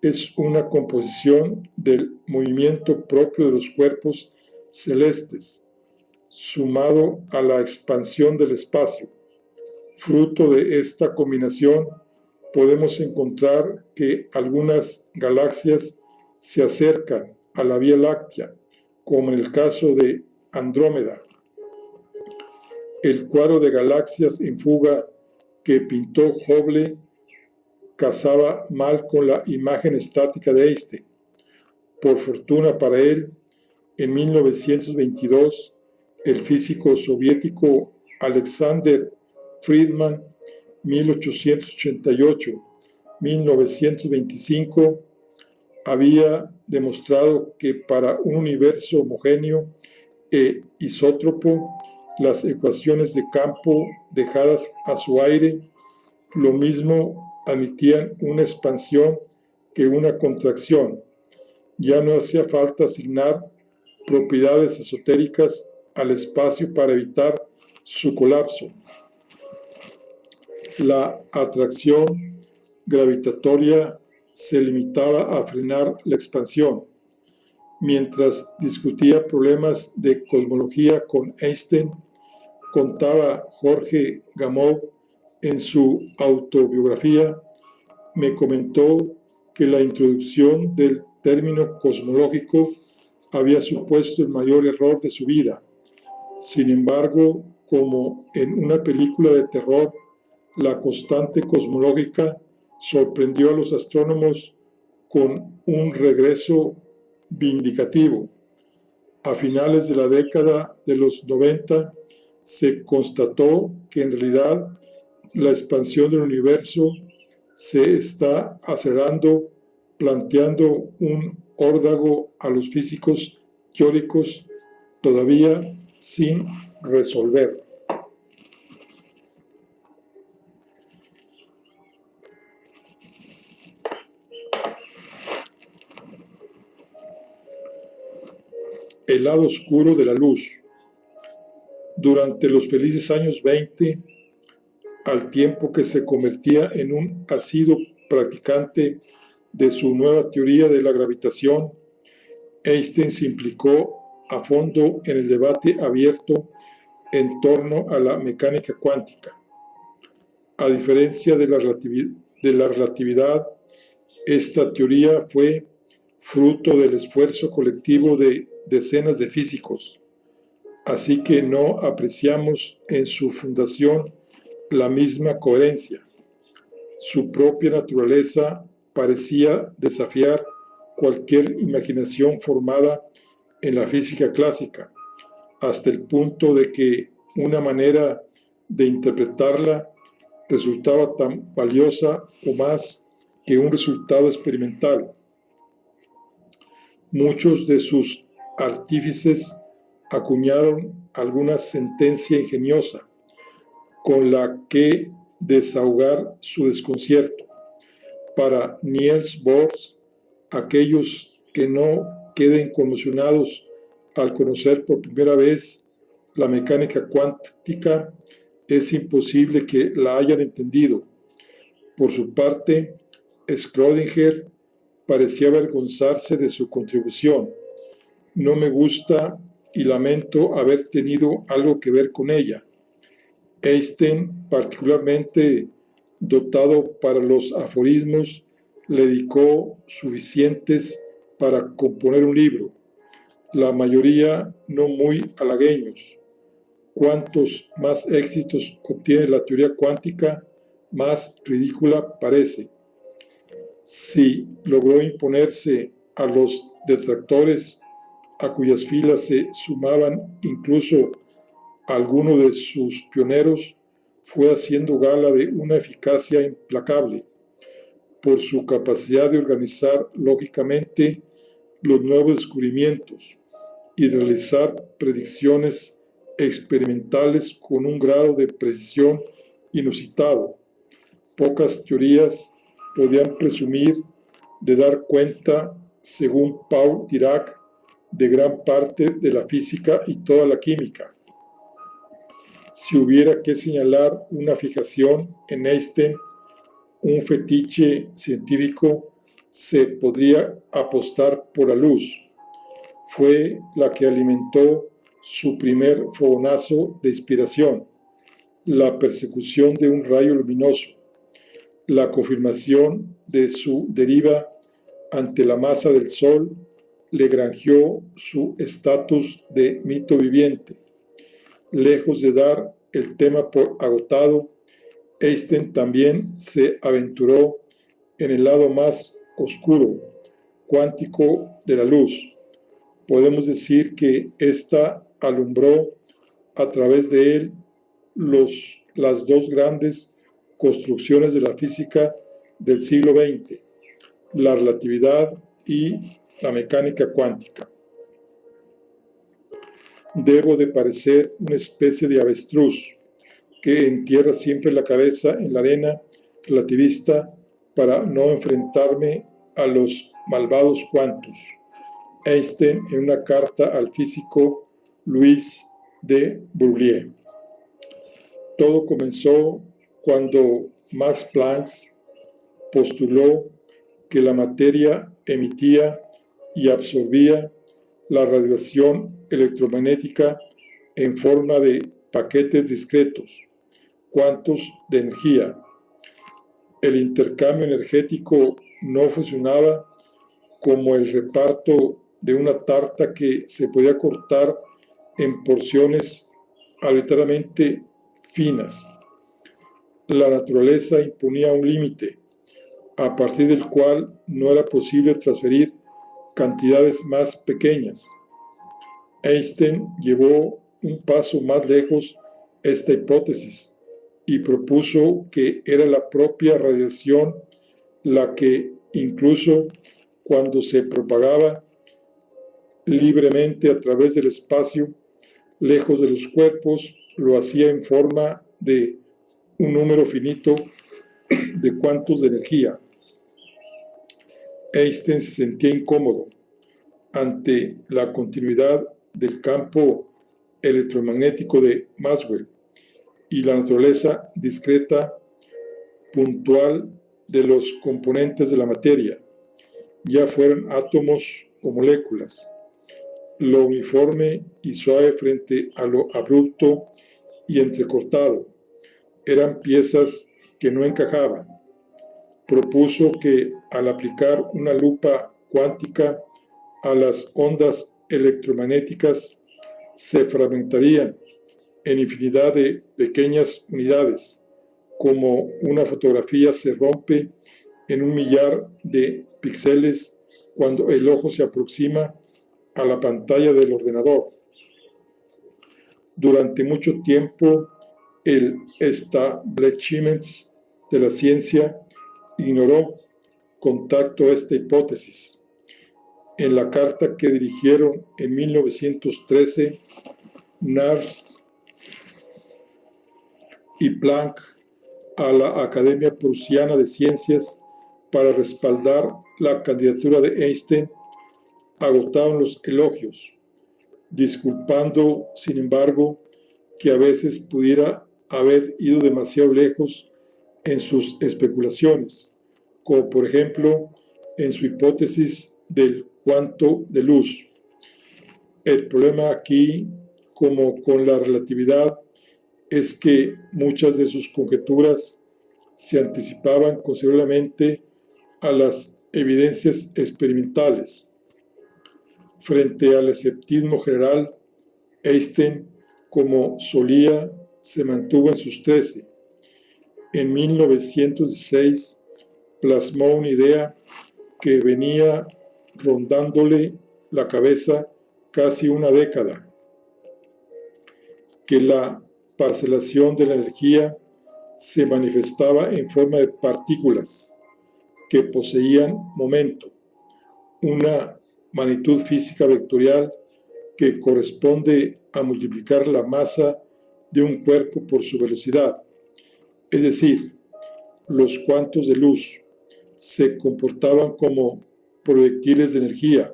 S1: es una composición del movimiento propio de los cuerpos celestes, sumado a la expansión del espacio. Fruto de esta combinación, podemos encontrar que algunas galaxias se acercan a la Vía Láctea, como en el caso de Andrómeda. El cuadro de galaxias en fuga que pintó Hubble casaba mal con la imagen estática de Einstein. Por fortuna para él, en 1922, el físico soviético Alexander Friedman, 1888-1925, había demostrado que para un universo homogéneo e isótropo, las ecuaciones de campo dejadas a su aire, lo mismo admitían una expansión que una contracción. Ya no hacía falta asignar propiedades esotéricas al espacio para evitar su colapso. La atracción gravitatoria se limitaba a frenar la expansión. Mientras discutía problemas de cosmología con Einstein, contaba Jorge Gamow en su autobiografía, me comentó que la introducción del término cosmológico había supuesto el mayor error de su vida. Sin embargo, como en una película de terror, la constante cosmológica sorprendió a los astrónomos con un regreso vindicativo. A finales de la década de los 90, se constató que en realidad la expansión del universo se está acelerando, planteando un órdago a los físicos teóricos todavía sin resolver. El lado oscuro de la luz. Durante los felices años 20, al tiempo que se convertía en un asiduo practicante de su nueva teoría de la gravitación, Einstein se implicó a fondo en el debate abierto en torno a la mecánica cuántica. A diferencia de la relatividad, esta teoría fue fruto del esfuerzo colectivo de decenas de físicos, así que no apreciamos en su fundación la misma coherencia. Su propia naturaleza parecía desafiar cualquier imaginación formada en la física clásica, hasta el punto de que una manera de interpretarla resultaba tan valiosa o más que un resultado experimental. Muchos de sus artífices acuñaron alguna sentencia ingeniosa con la que desahogar su desconcierto. Para Niels Bohr, aquellos que no queden conmocionados al conocer por primera vez la mecánica cuántica, es imposible que la hayan entendido. Por su parte, Schrödinger parecía avergonzarse de su contribución. No me gusta y lamento haber tenido algo que ver con ella. Einstein, particularmente dotado para los aforismos, le dedicó suficientes para componer un libro, la mayoría no muy halagüeños. Cuantos más éxitos obtiene la teoría cuántica, más ridícula parece. Si logró imponerse a los detractores, a cuyas filas se sumaban incluso algunos de sus pioneros, fue haciendo gala de una eficacia implacable por su capacidad de organizar lógicamente los nuevos descubrimientos y de realizar predicciones experimentales con un grado de precisión inusitado. Pocas teorías podían presumir de dar cuenta, según Paul Dirac, de gran parte de la física y toda la química. Si hubiera que señalar una fijación en Einstein, un fetiche científico, se podría apostar por la luz. Fue la que alimentó su primer fogonazo de inspiración, la persecución de un rayo luminoso. La confirmación de su deriva ante la masa del Sol le granjeó su estatus de mito viviente. Lejos de dar el tema por agotado, Einstein también se aventuró en el lado más oscuro, cuántico de la luz. Podemos decir que ésta alumbró a través de él las dos grandes construcciones de la física del siglo XX, la relatividad y la mecánica cuántica. Debo de parecer una especie de avestruz que entierra siempre la cabeza en la arena relativista para no enfrentarme a los malvados cuantos. Einstein en una carta al físico Louis de Broglie. Todo comenzó cuando Max Planck postuló que la materia emitía y absorbía la radiación electromagnética en forma de paquetes discretos, cuantos de energía. El intercambio energético no funcionaba como el reparto de una tarta que se podía cortar en porciones arbitrariamente finas. La naturaleza imponía un límite, a partir del cual no era posible transferir cantidades más pequeñas. Einstein llevó un paso más lejos esta hipótesis y propuso que era la propia radiación la que, incluso cuando se propagaba libremente a través del espacio, lejos de los cuerpos, lo hacía en forma de un número finito de cuantos de energía. Einstein se sentía incómodo ante la continuidad del campo electromagnético de Maxwell y la naturaleza discreta, puntual de los componentes de la materia, ya fueran átomos o moléculas. lo uniforme y suave frente a lo abrupto y entrecortado. Eran piezas que no encajaban. Propuso que al aplicar una lupa cuántica a las ondas electromagnéticas se fragmentarían en infinidad de pequeñas unidades, como una fotografía se rompe en un millar de píxeles cuando el ojo se aproxima a la pantalla del ordenador. Durante mucho tiempo, el establishment de la ciencia ignoró con tacto esta hipótesis. En la carta que dirigieron en 1913, Nernst y Planck a la Academia Prusiana de Ciencias para respaldar la candidatura de Einstein, agotaron los elogios, disculpando, sin embargo, que a veces pudiera haber ido demasiado lejos en sus especulaciones, como por ejemplo en su hipótesis del cuanto de luz. El problema aquí, como con la relatividad, es que muchas de sus conjeturas se anticipaban considerablemente a las evidencias experimentales. Frente al escepticismo general, Einstein, como solía, se mantuvo en sus 13. En 1916 plasmó una idea que venía rondándole la cabeza casi una década, que la parcelación de la energía se manifestaba en forma de partículas que poseían momento, una magnitud física vectorial que corresponde a multiplicar la masa de un cuerpo por su velocidad. Es decir, los cuantos de luz se comportaban como proyectiles de energía,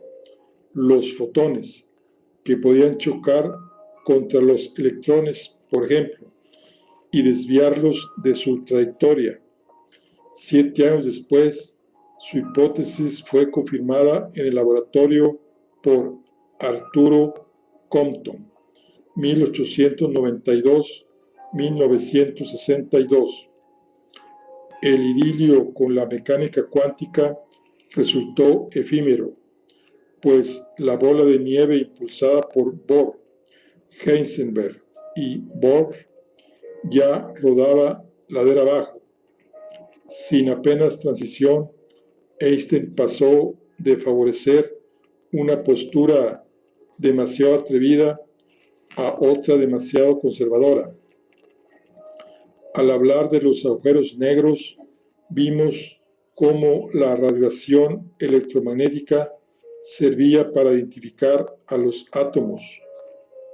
S1: los fotones, que podían chocar contra los electrones, por ejemplo, y desviarlos de su trayectoria. 7 años después, su hipótesis fue confirmada en el laboratorio por Arturo Compton, 1892-1962. El idilio con la mecánica cuántica resultó efímero, pues la bola de nieve impulsada por Bohr, Heisenberg y Bohr ya rodaba ladera abajo. Sin apenas transición, Einstein pasó de favorecer una postura demasiado atrevida a otra demasiado conservadora. Al hablar de los agujeros negros, vimos cómo la radiación electromagnética servía para identificar a los átomos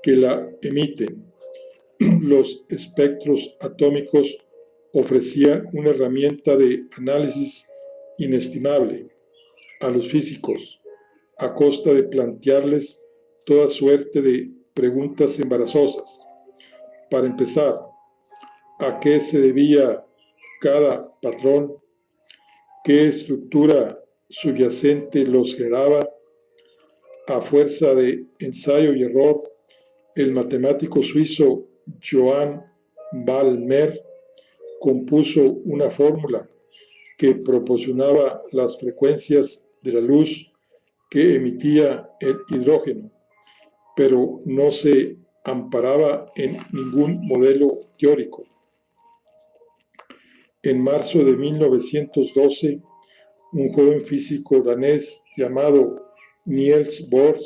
S1: que la emiten. Los espectros atómicos ofrecían una herramienta de análisis inestimable a los físicos, a costa de plantearles toda suerte de preguntas embarazosas. Para empezar, ¿a qué se debía cada patrón? ¿Qué estructura subyacente los generaba? A fuerza de ensayo y error, el matemático suizo Johann Balmer compuso una fórmula que proporcionaba las frecuencias de la luz que emitía el hidrógeno, pero no se amparaba en ningún modelo teórico. En marzo de 1912, un joven físico danés llamado Niels Bohr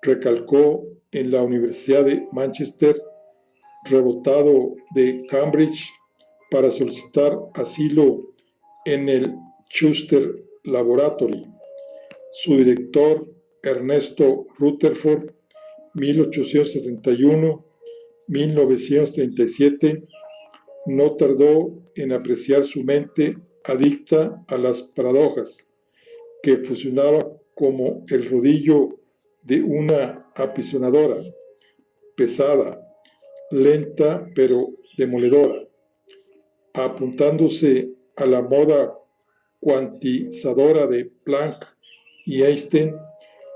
S1: recalcó en la Universidad de Manchester, rebotado de Cambridge, para solicitar asilo en el Schuster Laboratory. Su director, Ernesto Rutherford, 1871-1937, no tardó en apreciar su mente adicta a las paradojas, que fusionaba como el rodillo de una apisonadora, pesada, lenta pero demoledora. Apuntándose a la moda cuantizadora de Planck y Einstein,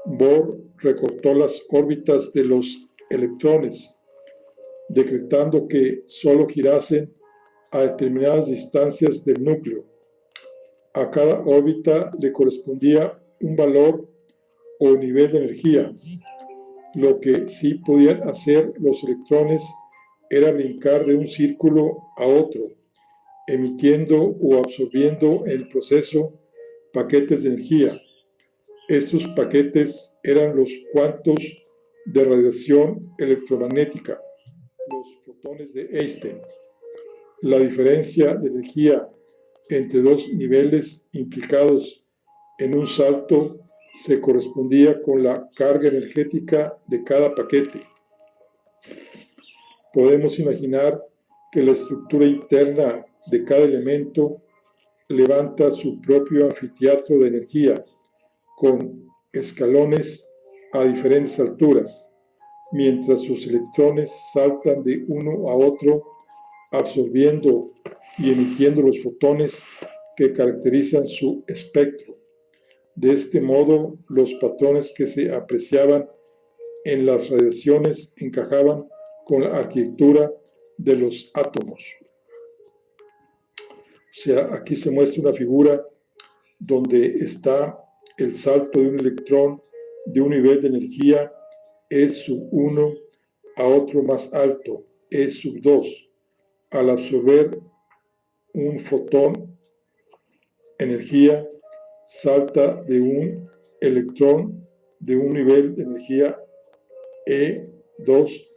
S1: Bohr recortó las órbitas de los electrones, decretando que solo girasen a determinadas distancias del núcleo. A cada órbita le correspondía un valor o nivel de energía. Lo que sí podían hacer los electrones era brincar de un círculo a otro, emitiendo o absorbiendo en el proceso paquetes de energía. Estos paquetes eran los cuantos de radiación electromagnética, los fotones de Einstein. La diferencia de energía entre dos niveles implicados en un salto se correspondía con la carga energética de cada paquete. Podemos imaginar que la estructura interna de cada elemento levanta su propio anfiteatro de energía, con escalones a diferentes alturas, mientras sus electrones saltan de uno a otro, absorbiendo y emitiendo los fotones que caracterizan su espectro. De este modo, los patrones que se apreciaban en las radiaciones encajaban con la arquitectura de los átomos. O sea, aquí se muestra una figura donde está el salto de un electrón de un nivel de energía E sub 1 a otro más alto, E sub 2. Al absorber un fotón, energía salta de un electrón de un nivel de energía E2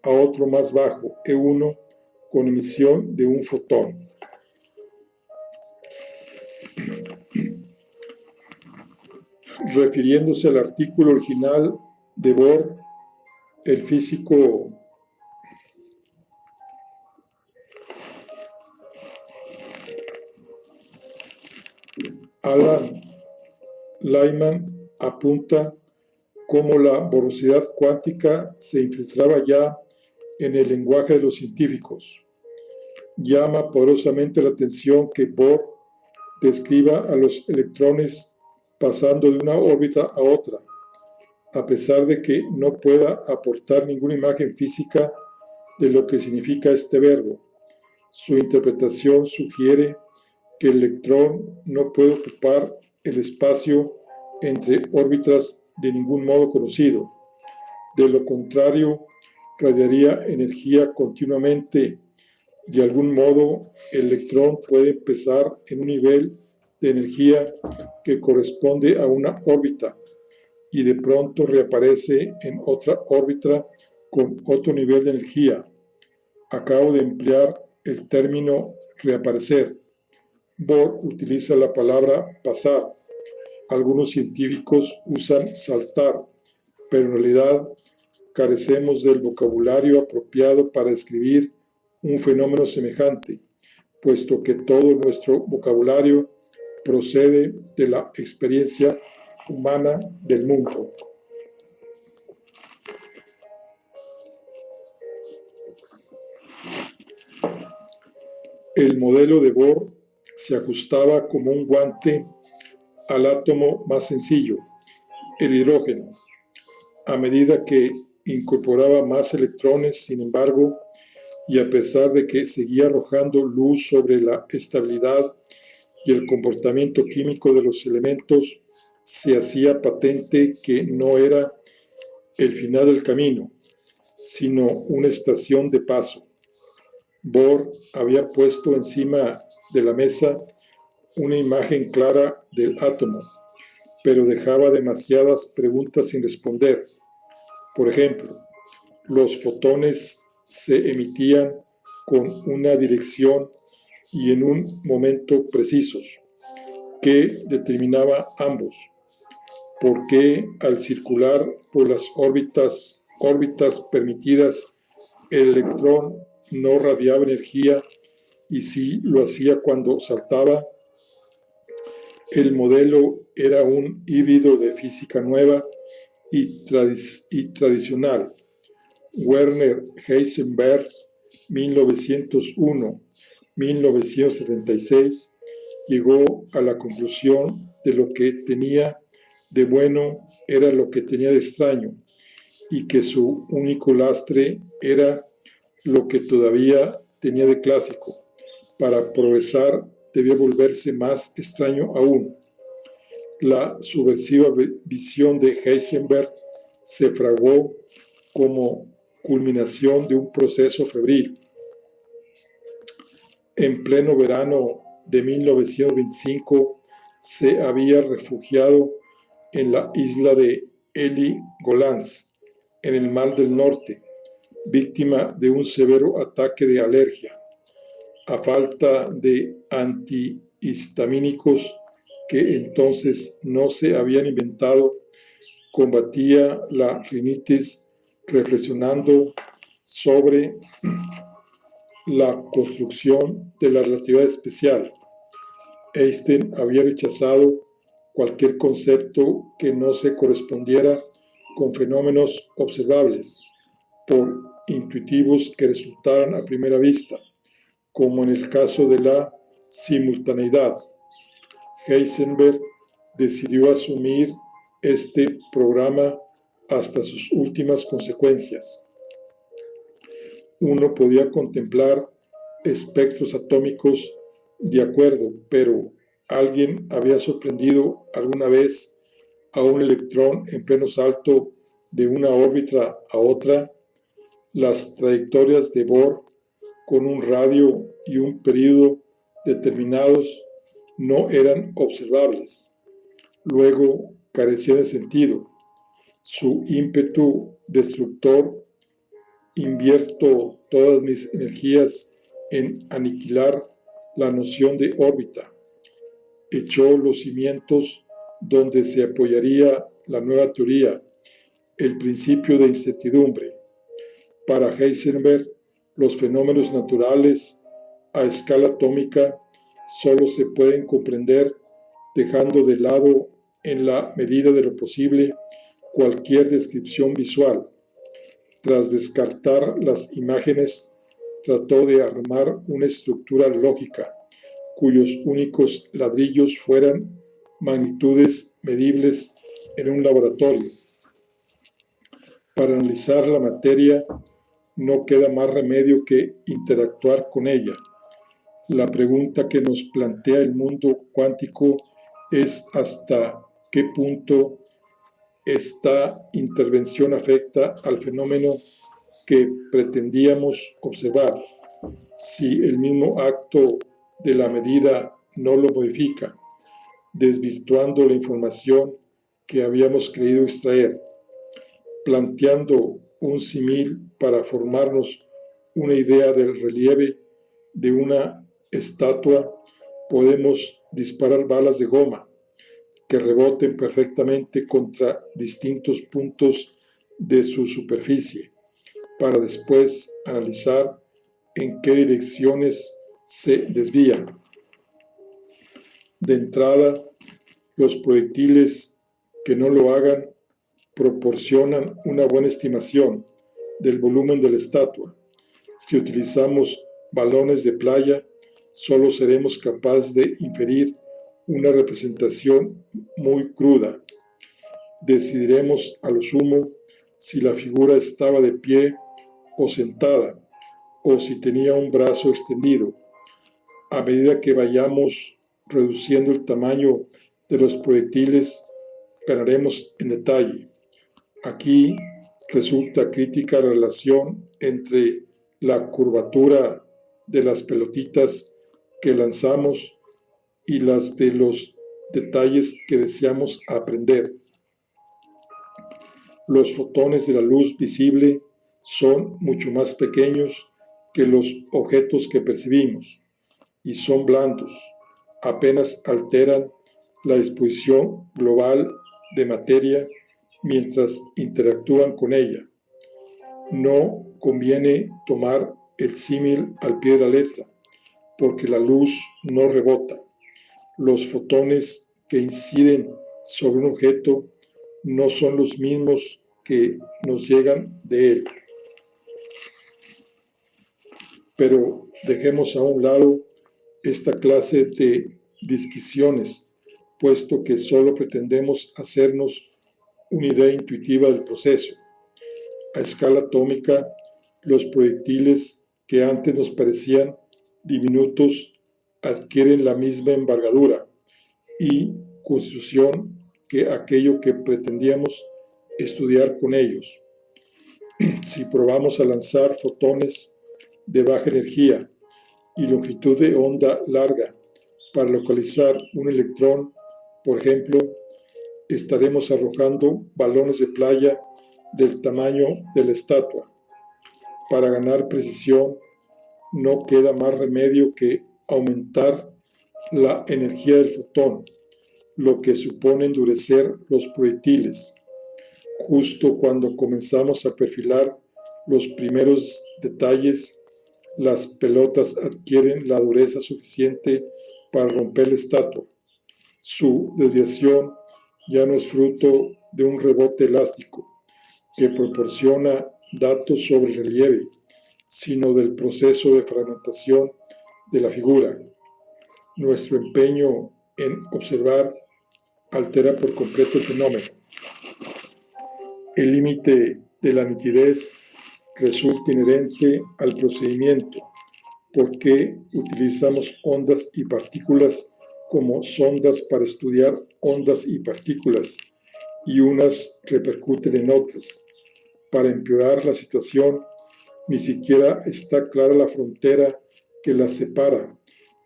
S1: a otro más bajo, E1, con emisión de un fotón. Refiriéndose al artículo original de Bohr, el físico Alan Lyman apunta cómo la borosidad cuántica se infiltraba ya en el lenguaje de los científicos. Llama poderosamente la atención que Bohr describa a los electrones pasando de una órbita a otra, a pesar de que no pueda aportar ninguna imagen física de lo que significa este verbo. Su interpretación sugiere que el electrón no puede ocupar el espacio entre órbitas de ningún modo conocido. De lo contrario, radiaría energía continuamente. De algún modo, el electrón puede empezar en un nivel de energía que corresponde a una órbita y de pronto reaparece en otra órbita con otro nivel de energía. Acabo de emplear el término reaparecer. Bohr utiliza la palabra pasar. Algunos científicos usan saltar, pero en realidad carecemos del vocabulario apropiado para describir un fenómeno semejante, puesto que todo nuestro vocabulario procede de la experiencia humana del mundo. El modelo de Bohr se ajustaba como un guante al átomo más sencillo, el hidrógeno. A medida que incorporaba más electrones, sin embargo, y a pesar de que seguía arrojando luz sobre la estabilidad y el comportamiento químico de los elementos, se hacía patente que no era el final del camino, sino una estación de paso. Bohr había puesto encima de la mesa una imagen clara del átomo, pero dejaba demasiadas preguntas sin responder. Por ejemplo, los fotones se emitían con una dirección y en un momento precisos. ¿Qué determinaba ambos? ¿Por qué al circular por las órbitas permitidas el electrón no radiaba energía y sí lo hacía cuando saltaba? El modelo era un híbrido de física nueva y tradicional. Werner Heisenberg, 1901-1976, llegó a la conclusión de lo que tenía de bueno era lo que tenía de extraño y que su único lastre era lo que todavía tenía de clásico. Para progresar debía volverse más extraño aún. La subversiva visión de Heisenberg se fraguó como culminación de un proceso febril. En pleno verano de 1925 se había refugiado en la isla de Heligoland, en el Mar del Norte, víctima de un severo ataque de alergia. A falta de antihistamínicos que entonces no se habían inventado, combatía la rinitis reflexionando sobre la construcción de la relatividad especial. Einstein había rechazado cualquier concepto que no se correspondiera con fenómenos observables, por intuitivos que resultaran a primera vista, como en el caso de la simultaneidad. Heisenberg decidió asumir este programa hasta sus últimas consecuencias. Uno podía contemplar espectros atómicos de acuerdo, pero ¿alguien había sorprendido alguna vez a un electrón en pleno salto de una órbita a otra? Las trayectorias de Bohr con un radio y un período determinados no eran observables. Luego carecía de sentido. Su ímpetu destructor, invierto todas mis energías en aniquilar la noción de órbita, echó los cimientos donde se apoyaría la nueva teoría, el principio de incertidumbre. Para Heisenberg, los fenómenos naturales a escala atómica solo se pueden comprender dejando de lado, en la medida de lo posible, cualquier descripción visual. Tras descartar las imágenes, trató de armar una estructura lógica cuyos únicos ladrillos fueran magnitudes medibles en un laboratorio. Para analizar la materia no queda más remedio que interactuar con ella. La pregunta que nos plantea el mundo cuántico es hasta qué punto esta intervención afecta al fenómeno que pretendíamos observar, si el mismo acto de la medida no lo modifica, desvirtuando la información que habíamos creído extraer, planteando un símil para formarnos una idea del relieve de una estatua. Podemos disparar balas de goma que reboten perfectamente contra distintos puntos de su superficie, para después analizar en qué direcciones se desvían. De entrada, los proyectiles que no lo hagan proporcionan una buena estimación del volumen de la estatua. Si utilizamos balones de playa, solo seremos capaces de inferir una representación muy cruda. Decidiremos a lo sumo si la figura estaba de pie o sentada, o si tenía un brazo extendido. A medida que vayamos reduciendo el tamaño de los proyectiles, ganaremos en detalle. Aquí resulta crítica la relación entre la curvatura de las pelotitas que lanzamos y las de los detalles que deseamos aprender. Los fotones de la luz visible son mucho más pequeños que los objetos que percibimos y son blandos, apenas alteran la disposición global de materia mientras interactúan con ella. No conviene tomar el símil al pie de la letra, porque la luz no rebota. Los fotones que inciden sobre un objeto no son los mismos que nos llegan de él. Pero dejemos a un lado esta clase de disquisiciones, puesto que solo pretendemos hacernos una idea intuitiva del proceso. A escala atómica, los proyectiles que antes nos parecían diminutos adquieren la misma envergadura y construcción que aquello que pretendíamos estudiar con ellos. Si probamos a lanzar fotones de baja energía y longitud de onda larga para localizar un electrón, por ejemplo, estaremos arrojando balones de playa del tamaño de la estatua. Para ganar precisión, no queda más remedio que aumentar la energía del fotón, lo que supone endurecer los proyectiles. Justo cuando comenzamos a perfilar los primeros detalles, las pelotas adquieren la dureza suficiente para romper la estatua. Su desviación ya no es fruto de un rebote elástico que proporciona datos sobre el relieve, sino del proceso de fragmentación de la figura. Nuestro empeño en observar altera por completo el fenómeno. El límite de la nitidez resulta inherente al procedimiento, porque utilizamos ondas y partículas como sondas para estudiar ondas y partículas, y unas repercuten en otras. Para empeorar la situación, ni siquiera está clara la frontera que las separa,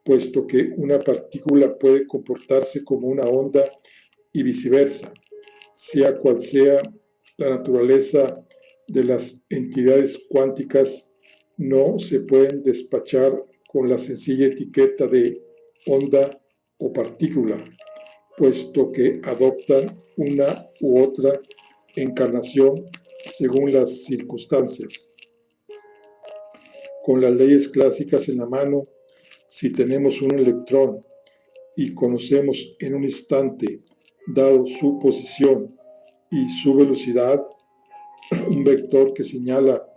S1: puesto que una partícula puede comportarse como una onda y viceversa, sea cual sea la naturaleza de las entidades cuánticas. No se pueden despachar con la sencilla etiqueta de onda o partícula, puesto que adoptan una u otra encarnación según las circunstancias. Con las leyes clásicas en la mano, si tenemos un electrón y conocemos en un instante, dado su posición y su velocidad, un vector que señala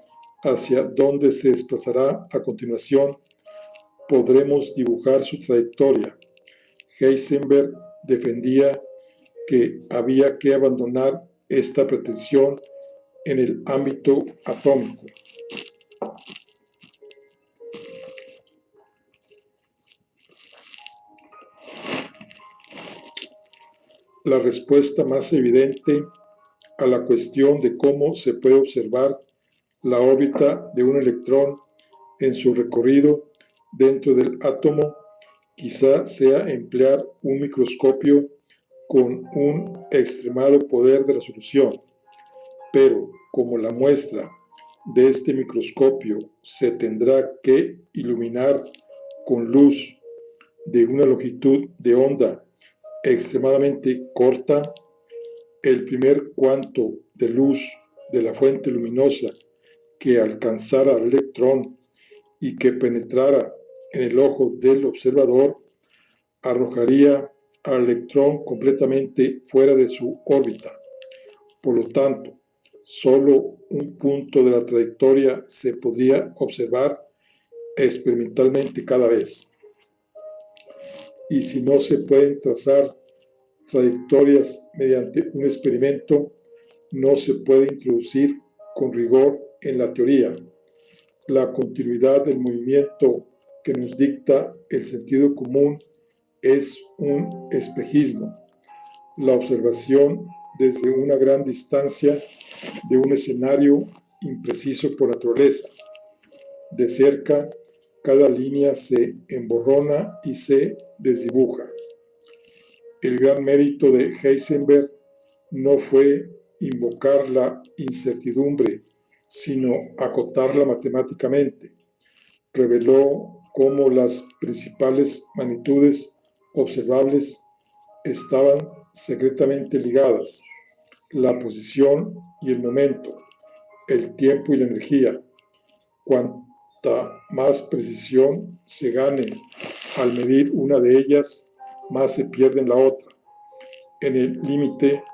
S1: hacia dónde se desplazará a continuación, podremos dibujar su trayectoria. Heisenberg defendía que había que abandonar esta pretensión en el ámbito atómico. La respuesta más evidente a la cuestión de cómo se puede observar la órbita de un electrón en su recorrido dentro del átomo quizá sea emplear un microscopio con un extremado poder de resolución, pero como la muestra de este microscopio se tendrá que iluminar con luz de una longitud de onda extremadamente corta, el primer cuanto de luz de la fuente luminosa que alcanzara al electrón y que penetrara en el ojo del observador arrojaría al electrón completamente fuera de su órbita. Por lo tanto, solo un punto de la trayectoria se podría observar experimentalmente cada vez. Y si no se pueden trazar trayectorias mediante un experimento, no se puede introducir con rigor en la teoría la continuidad del movimiento que nos dicta el sentido común es un espejismo, la observación desde una gran distancia de un escenario impreciso por naturaleza. De cerca, cada línea se emborrona y se desdibuja. El gran mérito de Heisenberg no fue invocar la incertidumbre, sino acotarla matemáticamente. Reveló cómo las principales magnitudes observables estaban secretamente ligadas: la posición y el momento, el tiempo y la energía. Cuanta más precisión se gane al medir una de ellas, más se pierde en la otra. En el límite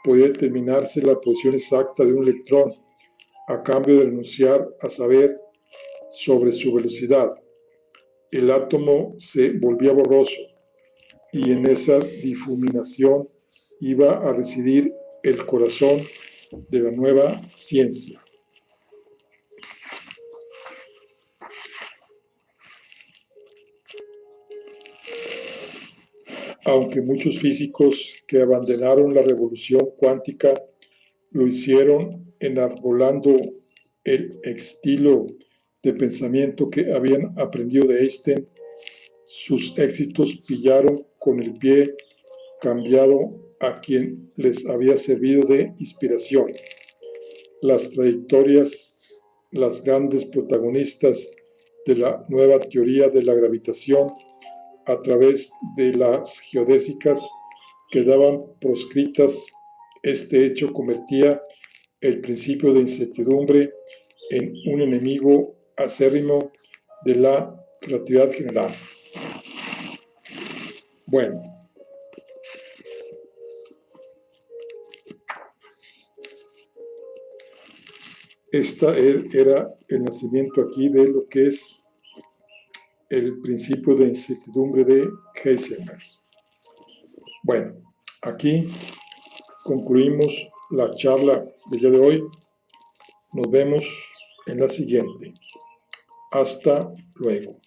S1: puede determinarse la posición exacta de un electrón a cambio de renunciar a saber sobre su velocidad. El átomo se volvía borroso y en esa difuminación iba a residir el corazón de la nueva ciencia. Aunque muchos físicos que abandonaron la revolución cuántica lo hicieron enarbolando el estilo de pensamiento que habían aprendido de Einstein, sus éxitos pillaron con el pie cambiado a quien les había servido de inspiración. Las trayectorias, las grandes protagonistas de la nueva teoría de la gravitación a través de las geodésicas quedaban proscritas. Este hecho convertía el principio de incertidumbre en un enemigo acérrimo de la relatividad general. Bueno, era el nacimiento aquí de lo que es el principio de incertidumbre de Heisenberg. Bueno, aquí concluimos la charla del día de hoy. Nos vemos en la siguiente. Hasta luego.